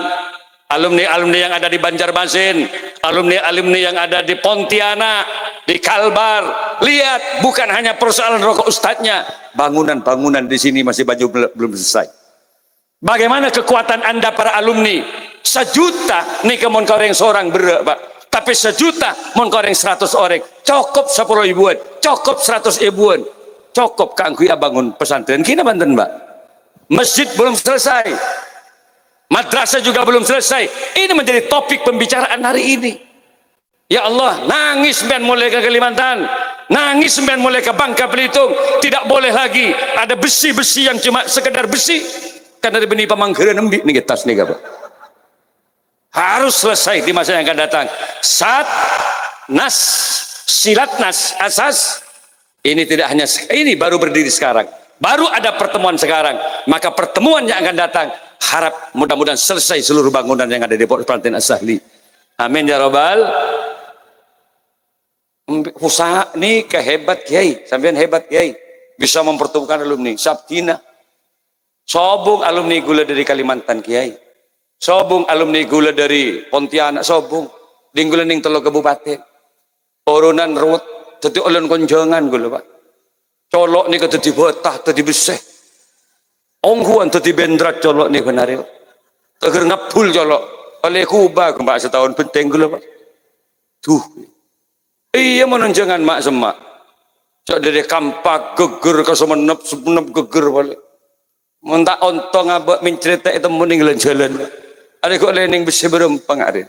alumni yang ada di Banjarmasin, alumni yang ada di Pontianak, di Kalbar. Lihat, bukan hanya persoalan rokok ustadznya, bangunan-bangunan di sini masih belum selesai. Bagaimana kekuatan Anda para alumni? 1 juta nih kemon koreng seorang berak, Pak. Tapi 1 juta mon koreng 100 orang, cukup 10 ribuan, cukup 100 ribuan. Cukup kangku ya bangun pesantren kini Banten, Mbak. Masjid belum selesai, madrasah juga belum selesai. Ini menjadi topik pembicaraan hari ini. Ya Allah, nangis sembilan mulai ke Kalimantan, nangis sembilan mulai ke Bangka Belitung. Tidak boleh lagi ada besi-besi yang cuma sekedar besi, karena dari benih pemanggilan embik nih tas nih, Pak. Harus selesai di masa yang akan datang. Silat nas asas. Ini tidak hanya ini baru berdiri sekarang, baru ada pertemuan sekarang, maka pertemuan yang akan datang harap mudah-mudahan selesai seluruh bangunan yang ada di Pondok Pesantren As-Sahli. Amin ya robbal. Usaha nih kehebat Kiai, sampean hebat Kiai, bisa mempertemukan alumni. Sabtina, sobung alumni gula dari Kalimantan Kiai, sobung alumni gula dari Pontianak, sobung dinggulan ning telo kabupaten, urunan ruwet. Tadi ulun konjongan gue Pak, colok nih tadi betah tadi beseh, ongguan tadi bendrat colok nih benaril, teger ngapul colok, oleh kubah mbak setahun penting gue Pak, tuh, iya menunjangan mak semak, cok dari kampak geger ke semenep geger balik, mentak ontong abak mencerita itu meninggalan jalan, ada kok lening besih berempang ada,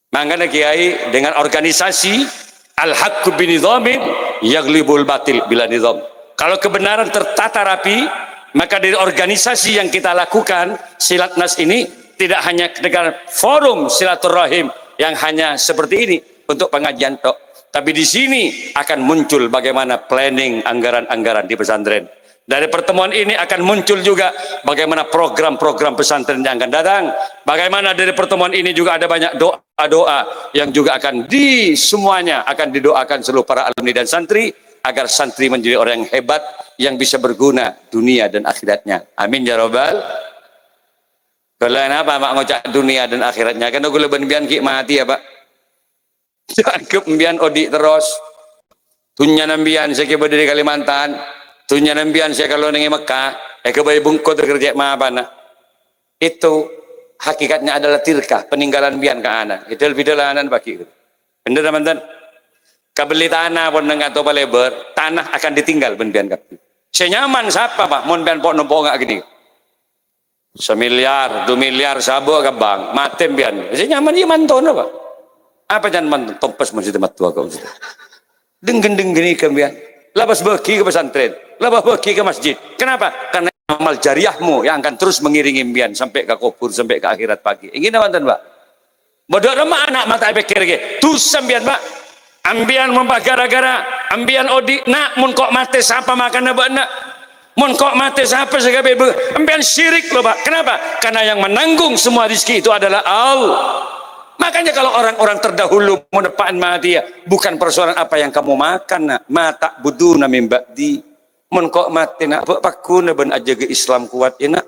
makanya Kiai dengan organisasi Al-haqqu binidhamin yaglibul batil bila nizam. Kalau kebenaran tertata rapi, maka dari organisasi yang kita lakukan Silatnas ini tidak hanya dengan forum silaturahim yang hanya seperti ini untuk pengajian tok, tapi di sini akan muncul bagaimana planning anggaran-anggaran di pesantren. Dari pertemuan ini akan muncul juga bagaimana program-program pesantren yang akan datang. Bagaimana dari pertemuan ini juga ada banyak doa-doa yang juga akan semuanya akan didoakan seluruh para alumni dan santri agar santri menjadi orang yang hebat yang bisa berguna dunia dan akhiratnya. Amin ya robbal. Kalau apa mak ngocak dunia dan akhiratnya? Kan aku lebih bian ki mati ya Pak. Cakep bian odik terus. Tunya nambian saya kira dari Kalimantan. Tunya nambian saya kalau nengi Mekah, kebayi bungko terkerja mana? Itu hakikatnya adalah tirkah peninggalan bian ke anak. Itu lebih dalanan bagi. Bener teman-teman. Kabeli tanah pun nggak tahu lebar, tanah akan ditinggal bian kapi. Saya nyaman siapa Pak? Mon bian pok nopo nggak gini. 1 miliar, 2 miliar sabo ke bank, matem bian. Saya nyaman dia manton Pak. Apa jangan manton? Tompas masih tempat tua kau. Denggen gini kembian. Labas bagi ke pesantren, labas bagi ke masjid. Kenapa? Karena amal jariahmu yang akan terus mengiringi impian sampai ke kubur, sampai ke akhirat pagi. Ingin apa Pak? Bodoh remah anak mata pikir ke. Tu sambian Pak. Ambian membah gara-gara, ambian odi nak mun kok mate siapa makan apa nak? Mun kok mate siapa segabe ambian syirik loh Pak. Kenapa? Karena yang menanggung semua rezeki itu adalah Allah. Makanya kalau orang-orang terdahulu menepaan mati ya, bukan persoalan apa yang kamu makan nak, mata budu nami ba'di. Mun kok mati nak, pakuna ben aja ke Islam kuat ya nak.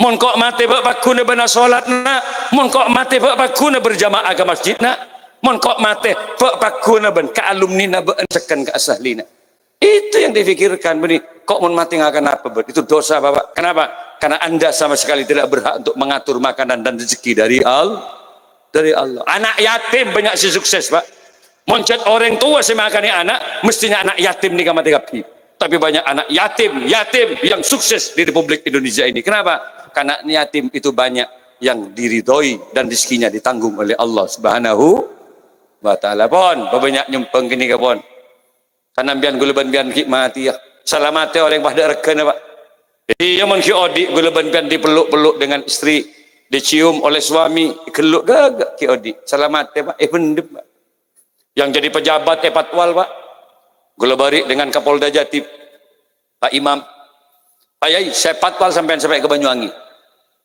Mun kok mati pakuna ben salat nak, mun kok mati pakuna berjamaah ke masjid nak. Mun kok mati pakuna ben ke alumni na ben sekan ke As-Sahli nak. Itu yang difikirkan benih. Kok mun mati nggak akan apa bet? Itu dosa Bapak. Kenapa? Karena Anda sama sekali tidak berhak untuk mengatur makanan dan rezeki dari Allah. Anak yatim banyak si sukses Pak. Moncet orang tua si makani anak, mestinya anak yatim nih mati kapi. Tapi banyak anak yatim yang sukses di Republik Indonesia ini. Kenapa? Karena yatim itu banyak yang diridhoi dan rezekinya ditanggung oleh Allah Subhanahu wa taala. Pon, banyak nyumpeng gini ke pon. Karena bian guluban bian mati ya. Salamate orang pada rekan Pak. Jadi yang ki odi gula banpian dipeluk-peluk dengan istri, dicium oleh suami, keluk gagak ki odi. Salamate Pak, pendem Pak. Yang jadi pejabat patwal Pak. Gula bari dengan Kapolda Jatim, Pak Imam. Pak Yai, saya patwal sampai ke Banyuwangi.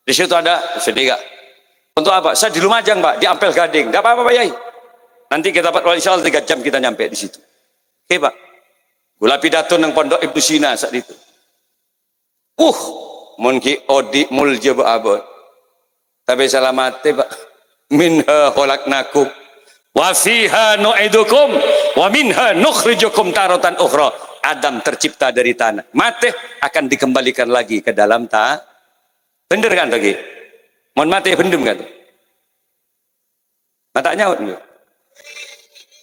Di situ ada setiga. Untuk apa? Saya di Lumajang Pak, di Ampel Gading. Tidak apa-apa Pak Yai. Nanti kita patwal insya Allah 3 jam kita nyampe di situ. Oke Pak. Gula pidato nang pondok Ibnu Sina saat itu. Mun ki odi mulja abot. Tapi salamate Pak. Minha khalaqnakum wa fiha nu'idukum wa minha nukhrijukum taratan ukhra. Adam tercipta dari tanah. Mate akan dikembalikan lagi ke dalam tanah. Bener kan lagi? Mohon mate bendem kan? Mata nyaut enggak?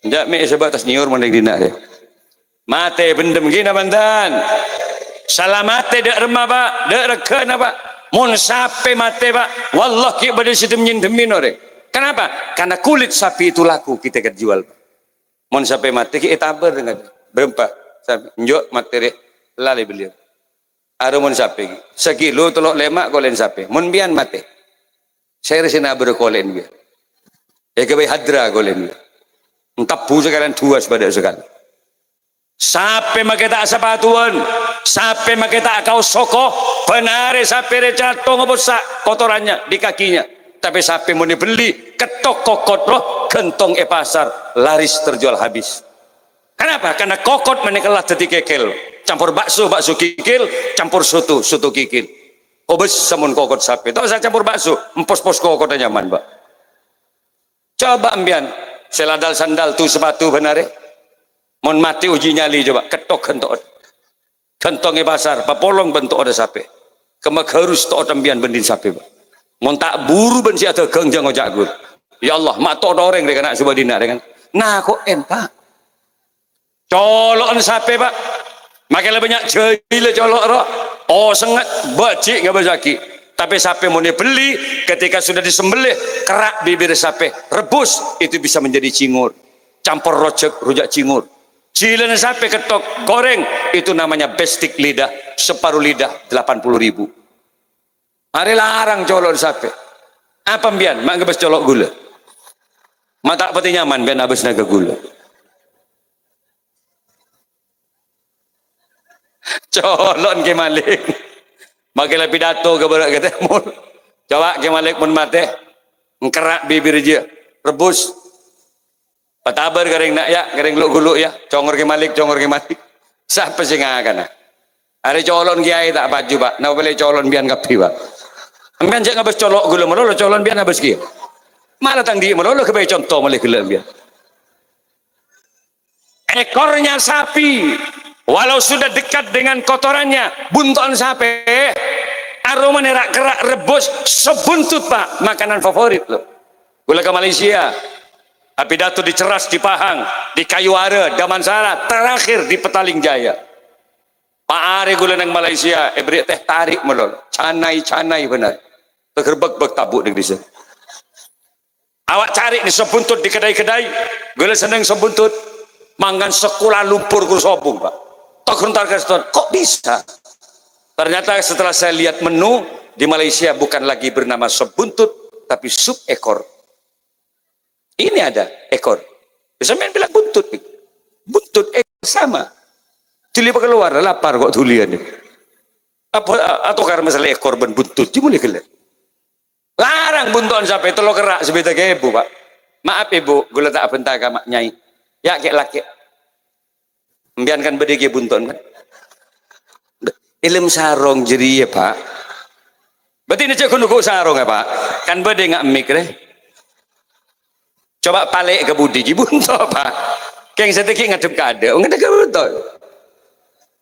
Enggak me sebatas nyiur mondeng dina deh. Mate bendem gina bantan. Salamate dek remah Pak, dek rekan Pak. Mun sape mate Pak, wallahi pada situ nyindemin ore. Kenapa? Karena kulit sapi itu laku kita jual. Mun sape mate ki etaber dengan berempat. Sapi njuk materi lali beliau. Ada mun sape sekilo telok lemak kolen sape. Mun bian mate. Saya resina berkolen dia. Kebai hadra kolen dia. Entap bu sekalian dua sebadak sekali. Sape makita asapatuan, sape makita kau soko, benare sape recato ngobosak kotorannya di kakinya. Tapi sape mau dibeli ketok kokot loh, gentong pasar laris terjual habis. Kenapa? Karena kokot menikalah jadi kekel, campur bakso kikil, campur soto kikil. Obes samun kokot sape. Tahu saya campur bakso, empos-pos kokotnya nyaman, Pak. Coba ambian, seladal sandal tu sepatu benare. Mon mati uji nyali coba ketok kentongnya pasar papolong bentuk ada sape kemak harus to tembian bendin sape Pak. Mon tak buru ben si ada gengjang ojak gur. Ya Allah mak to doreng dek anak subadina dengan nah kok Pak colokan sape Pak makin banyak jahil colok roh sengat bacik nggak bazaki tapi sape mau beli ketika sudah disembelih kerak bibir sape rebus itu bisa menjadi cingur campur rujak cingur. Cilen sape ketok goreng itu namanya bestik lidah separuh lidah 80.000. Hari larang colok sape. Apa mbian? Mak ngebes colok gula. Mata peti nyaman bian habis naga gula. Colon ke malik. Makilah pidato ke berak kata mun. Coba ke malik mun mate. Ngkerak bibir dia. Rebus. Patabar garing nak ya, garing guluk ya, congor ke malik. Siapa sih ngakan? Ada colon kiai tak baju Pak, nak boleh colon bian kapi Pak. Ambian jangan habis colok gula melolo colon bian habis kia. Malah tang di melolo kebaik contoh malih gula bian. Ekornya sapi, walau sudah dekat dengan kotorannya, bunton sapi, aroma nerak kerak rebus sebuntut Pak, makanan favorit loh. Gula ke Malaysia. Pidato di Ceras, di Pahang, di Kayuara, Damansara, terakhir di Petaling Jaya. Pak Ari gula nang Malaysia, beri teh tarik melol, canai benar. Tergerbek tabuk di sana. Awak cari di sebuntut di kedai-kedai, gula seneng sebuntut, mangan sekolah lumpur ku sobung Pak. Tok kok bisa? Ternyata setelah saya lihat menu di Malaysia bukan lagi bernama sebuntut, tapi sup ekor. Ini ada ekor. Bisa main bilang buntut ekor sama. Tuli keluar lapar kok tulian. Atau karena masalah ekor ben buntut dimulai keluar. Larang buntuan sampai telo kerak sebeda ke ibu Pak. Maaf ibu, gula tak bentaka mak nyai. Ya kek laki. Membiarkan bedege buntuan kan. Ilm sarong jadi ya Pak. Berarti ini cek kuno sarong ya Pak. Kan bede ngak mik deh. Coba balik ke budi bunto Pak. Keng sedikit ngadep kada, ngadep ke bunto.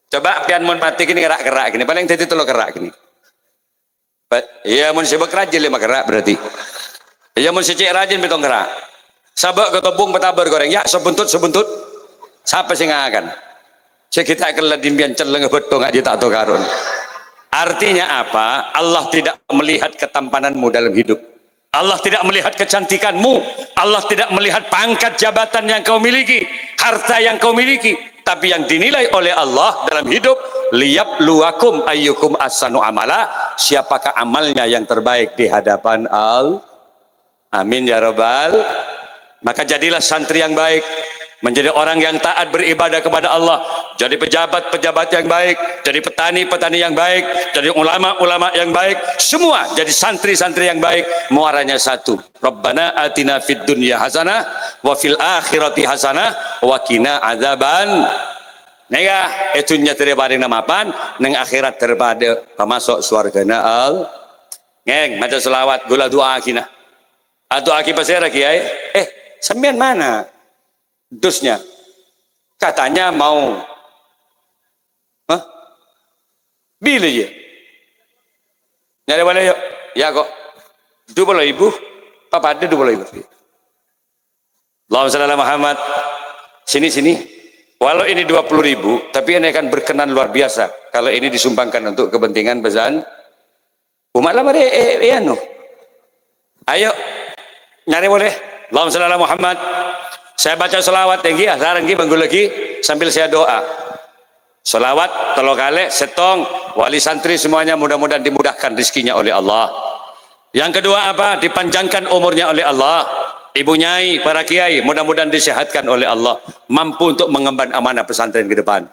Coba pian mon mati gini kerak gini, paling tadi telo kerak gini. Iya mon sibuk rajin 5 kerak berarti. Iya mon secek rajin betong kerak. Sabak ketobung betabar goreng ya sebuntut. Siapa sih ngakan? Kita kelah dimbian celeng betong aja tak tahu karun. Artinya apa? Allah tidak melihat ketampananmu dalam hidup. Allah tidak melihat kecantikanmu, Allah tidak melihat pangkat jabatan yang kau miliki, harta yang kau miliki, tapi yang dinilai oleh Allah dalam hidup, liyabluwakum ayyukum ahsanu amala, siapakah amalnya yang terbaik di hadapan Allah. Amin ya rabbal. Maka jadilah santri yang baik, menjadi orang yang taat beribadah kepada Allah, jadi pejabat-pejabat yang baik, jadi petani-petani yang baik, jadi ulama-ulama yang baik, semua jadi santri-santri yang baik. Muaranya satu, Rabbana atina fid dunya hasanah wa fil akhirati hasanah wa qina adzaban. Nega etunya terbaring namapan neng akhirat terpada pamasok surgana al. Ngeng maca selawat gula doa kina. Atau aki pasera kiai. Sampean mana dusnya? Katanya mau bili ya. Nyari mana yuk? Ya kok 20.000 apa ada 20.000? Allahumma shalli ala Muhammad. Sini. Walau ini 20.000, tapi ini akan berkenan luar biasa kalau ini disumbangkan untuk kepentingan pesan umat lama no. Ayo nyari boleh. Allahumma shalli ala Muhammad. Saya baca selawat tinggi, sekarang lagi sambil saya doa. Selawat telo kali setong, wali santri semuanya mudah-mudahan dimudahkan rezekinya oleh Allah. Yang kedua apa? Dipanjangkan umurnya oleh Allah. Ibu nyai, para kiai mudah-mudahan disehatkan oleh Allah, mampu untuk mengemban amanah pesantren ke depan.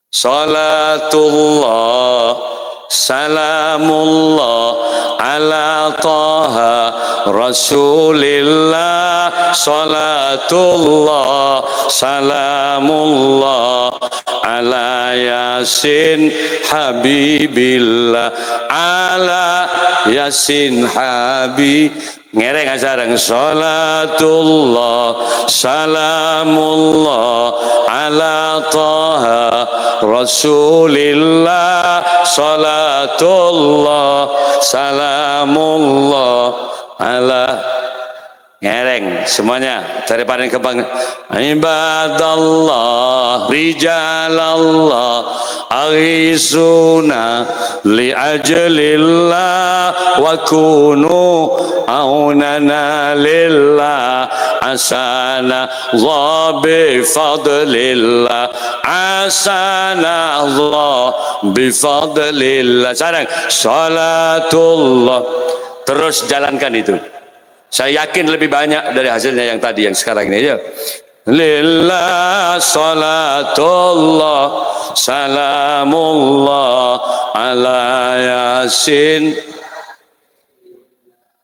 Salatullah salamullah ala taha rasulillah, salatullah salamullah ala yasin habibillah, ala yasin habib. Ngereng asarang salatullah salamullah ala taha rasulillah, salatullah salamullah ala. Ngereng semuanya cari paling kebang. Ibadallah rijalallah aghisuna li ajlillah wa kunu aunana lillah asana bi fadlillah asana Allah bi fadlillah. Sekarang salatullah terus jalankan itu. Saya yakin lebih banyak dari hasilnya yang tadi, yang sekarang ini aja. Lillah salatullah salamullah ala yasin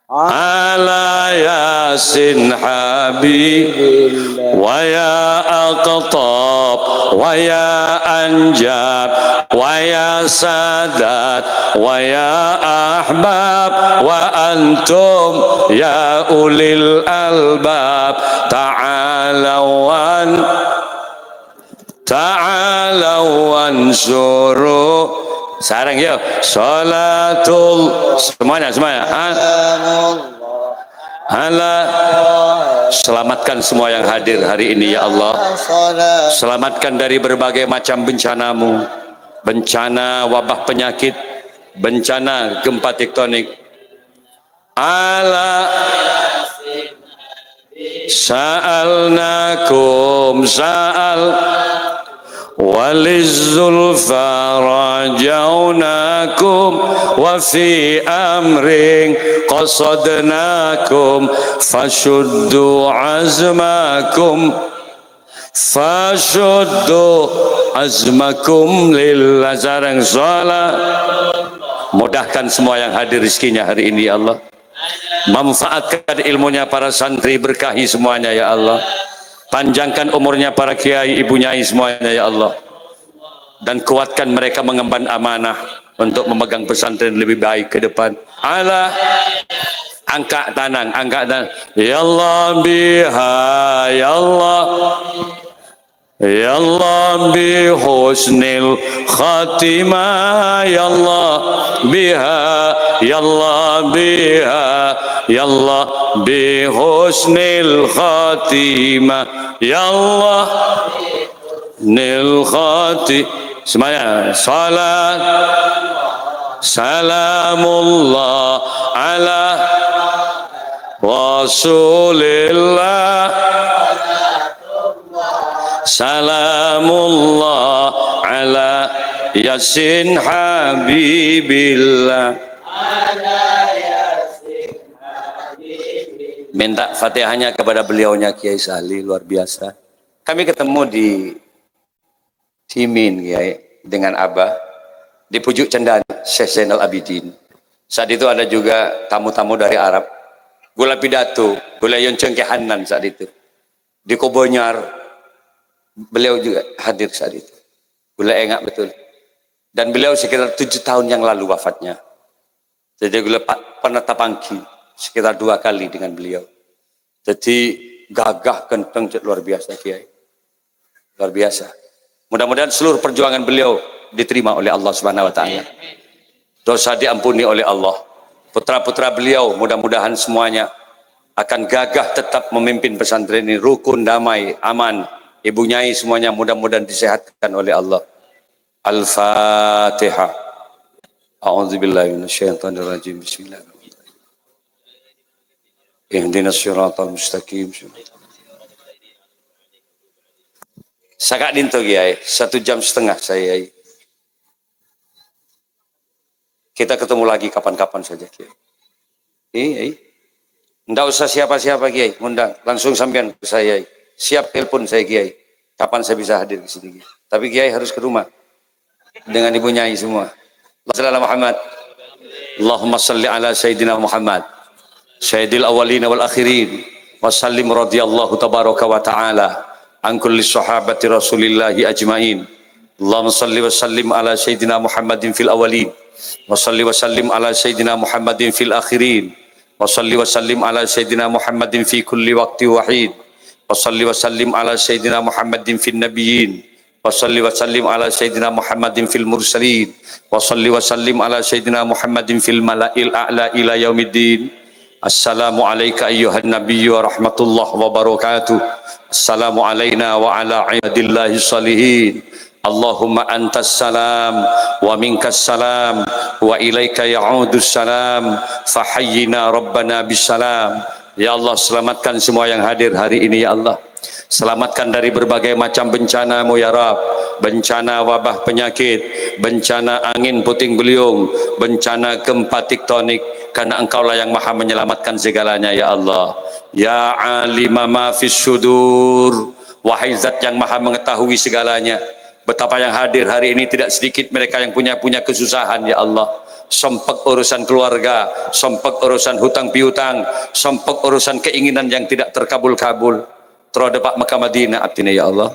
ala yasin habib wa ya aqtab wa ya anjab wa ya sadat wa ya ahbab wa antum ya ulil albab ta'alawan suruh. Sarang yuk salatul semuanya Allah. Selamatkan semua yang hadir hari ini ya Allah. Selamatkan dari berbagai macam bencanamu, bencana wabah penyakit, bencana gempa tektonik. Ala sa'alnakum sa'al walizzulfa rajaunakum wa fi amrin qasadnakum fashuddu azmakum lillah. Sarang salat. Mudahkan semua yang hadir rezekinya hari ini ya Allah. Manfaatkan ilmunya para santri, berkahi semuanya ya Allah. Panjangkan umurnya para kiai, ibu nyai semuanya ya Allah. Dan kuatkan mereka mengemban amanah untuk memegang pesantren lebih baik ke depan. Allah angkat tangan. Ya Allah biha ya Allah. Ya Allah bi husnil khatimah ya Allah biha ya Allah biha ya Allah bi husnil khatimah ya Allah nil khati. Semuanya salat salamullah ala rasulillah salamullah ala yasin habibillah. Minta Fatihahnya kepada beliaunya Kiai Sali, luar biasa. Kami ketemu di Simin Kiai dengan Abah di Pujuk Cendana, Syekh Zainal Abidin. Saat itu ada juga tamu-tamu dari Arab. Gula pidato, gula yonceng ke Hanan saat itu. Di Kobonyar, beliau juga hadir saat itu. Gula engak betul. Dan beliau sekitar 7 tahun yang lalu wafatnya. Jadi gula pernah tapangki sekitar 2 kali dengan beliau. Jadi gagah kenteng luar biasa Kiai. Luar biasa. Mudah-mudahan seluruh perjuangan beliau diterima oleh Allah Subhanahu wa taala. Dosa diampuni oleh Allah. Putra-putra beliau mudah-mudahan semuanya akan gagah tetap memimpin pesantren ini, rukun, damai, aman. Ibu Nyai semuanya mudah-mudahan disehatkan oleh Allah. Al-Fatihah. A'udzubillahi minasyaitonir rajim. Bismillahirrahmanirrahim. Ihdinas siratal mustaqim. Sakak dinto Kiai, 1,5 jam saya. Kita ketemu lagi kapan-kapan saja Kiai. Nggak usah siapa-siapa Kiai, undang langsung sampean ke saya. Siap telepon saya Kiai. Kapan saya bisa hadir ke sini? Tapi Kiai harus ke rumah dengan Ibu Nyai semua. Allahumma Muhammad. Allahumma salli ala Sayyidina Muhammad. Sayyidil awwalin wal akhirin. Wa sallim radhiyallahu tabaraka wa ta'ala an kulli sahabati Rasulillahi ajmain. Allahumma salli wa sallim ala Sayyidina Muhammadin fil awwalin. Wa salli wa sallim ala Sayyidina Muhammadin fil akhirin. Wa salli wa sallim ala Sayyidina Muhammadin fi kulli waqti wahid. Wa salli wa sallim ala Sayyidina Muhammadin fil nabiyyin. Wa salli wa sallim ala Sayyidina Muhammadin fil mursalin. Wa salli wa sallim ala Sayyidina Muhammadin fil mala'il a'la ila yaumiddin. Assalamu alayka ayyuhan nabiyyu wa rahmatullahi wa barakatuh. Assalamu alayna wa ala ibadillahi salihin. Allahumma antas salam wa minkas salam wa ilaika ya'udus salam fahayyina rabbana bisalam. Ya Allah, selamatkan semua yang hadir hari ini ya Allah. Selamatkan dari berbagai macam bencana-Mu ya Rabb. Bencana wabah penyakit, bencana angin puting beliung, bencana gempa tektonik, karena Engkaulah yang maha menyelamatkan segalanya ya Allah. Ya alima ma fis sudur, wahai zat yang maha mengetahui segalanya. Betapa yang hadir hari ini tidak sedikit mereka yang punya kesusahan ya Allah. Sempek urusan keluarga, sempek urusan hutang piutang, sempek urusan keinginan yang tidak terkabul-kabul. Terodepak Mekah Madinah artinya ya Allah.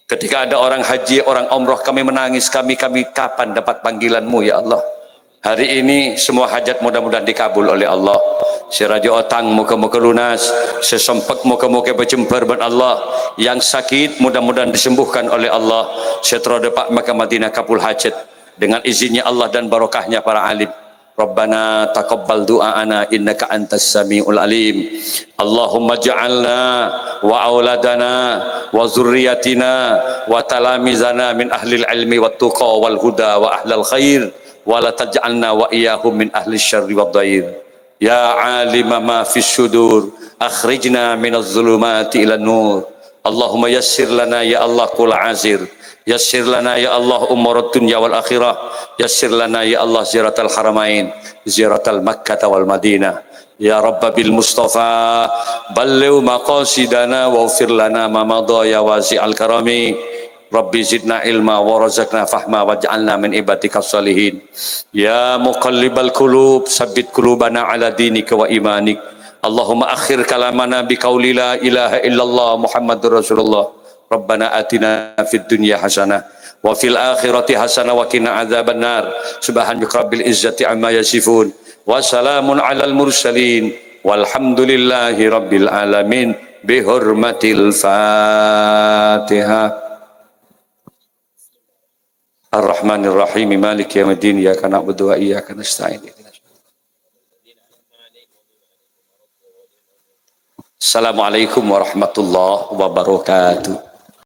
Ketika ada orang haji, orang umroh, kami menangis, kami kapan dapat panggilan-Mu ya Allah. Hari ini semua hajat mudah-mudahan dikabul oleh Allah. Si raja otang muka-muka lunas, sesempek muka-muka berjemper ben Allah. Yang sakit mudah-mudahan disembuhkan oleh Allah. Seterodepak Mekah Madinah kabul hajat dengan izinnya Allah dan barokahnya para alim. Rabbana taqabbal du'aana innaka antas samiul alim. Allahumma ja'alna wa auladana wa zurriyatina wa talamizana min ahlil ilmi wat tuqa wal huda wa ahlal khair wa la taj'alna wa iyyahum min ahlis syarri wad dhair. Ya alima ma fis sudur akhrijna minaz zulumati ilan nur. Allahumma yassir lana ya Allah kul azir. Yassir lana ya Allah umurud dunya wal akhirah. Yassir lana ya Allah ziyaratal haramain, ziyaratal Makkah wal Madinah. Ya Rabb bil Mustafa balligh maqasidana wa ufir lana ma madha ya wasi'al karami. Rabbi zidna ilma wa razaqna fahma waj'alna min ibadikas salihin. Ya muqallibal qulub sabbit qulubana ala dinika wa imanik. Allahumma akhir kalamana biqauli la ilaha illallah Muhammadur Rasulullah. Rabbana atina fid dunya hasanah wa fil akhirati hasanah wa qina adzabannar. Subhanaka rabbil izzati amma yasifun wa salamun alal mursalin walhamdulillahi rabbil alamin bihurmatil Fatihah. Ar-Rahmanir Rahim Maliki yaumiddin iyyaka na'budu wa iyyaka nasta'in. Assalamualaikum warahmatullahi wabarakatuh.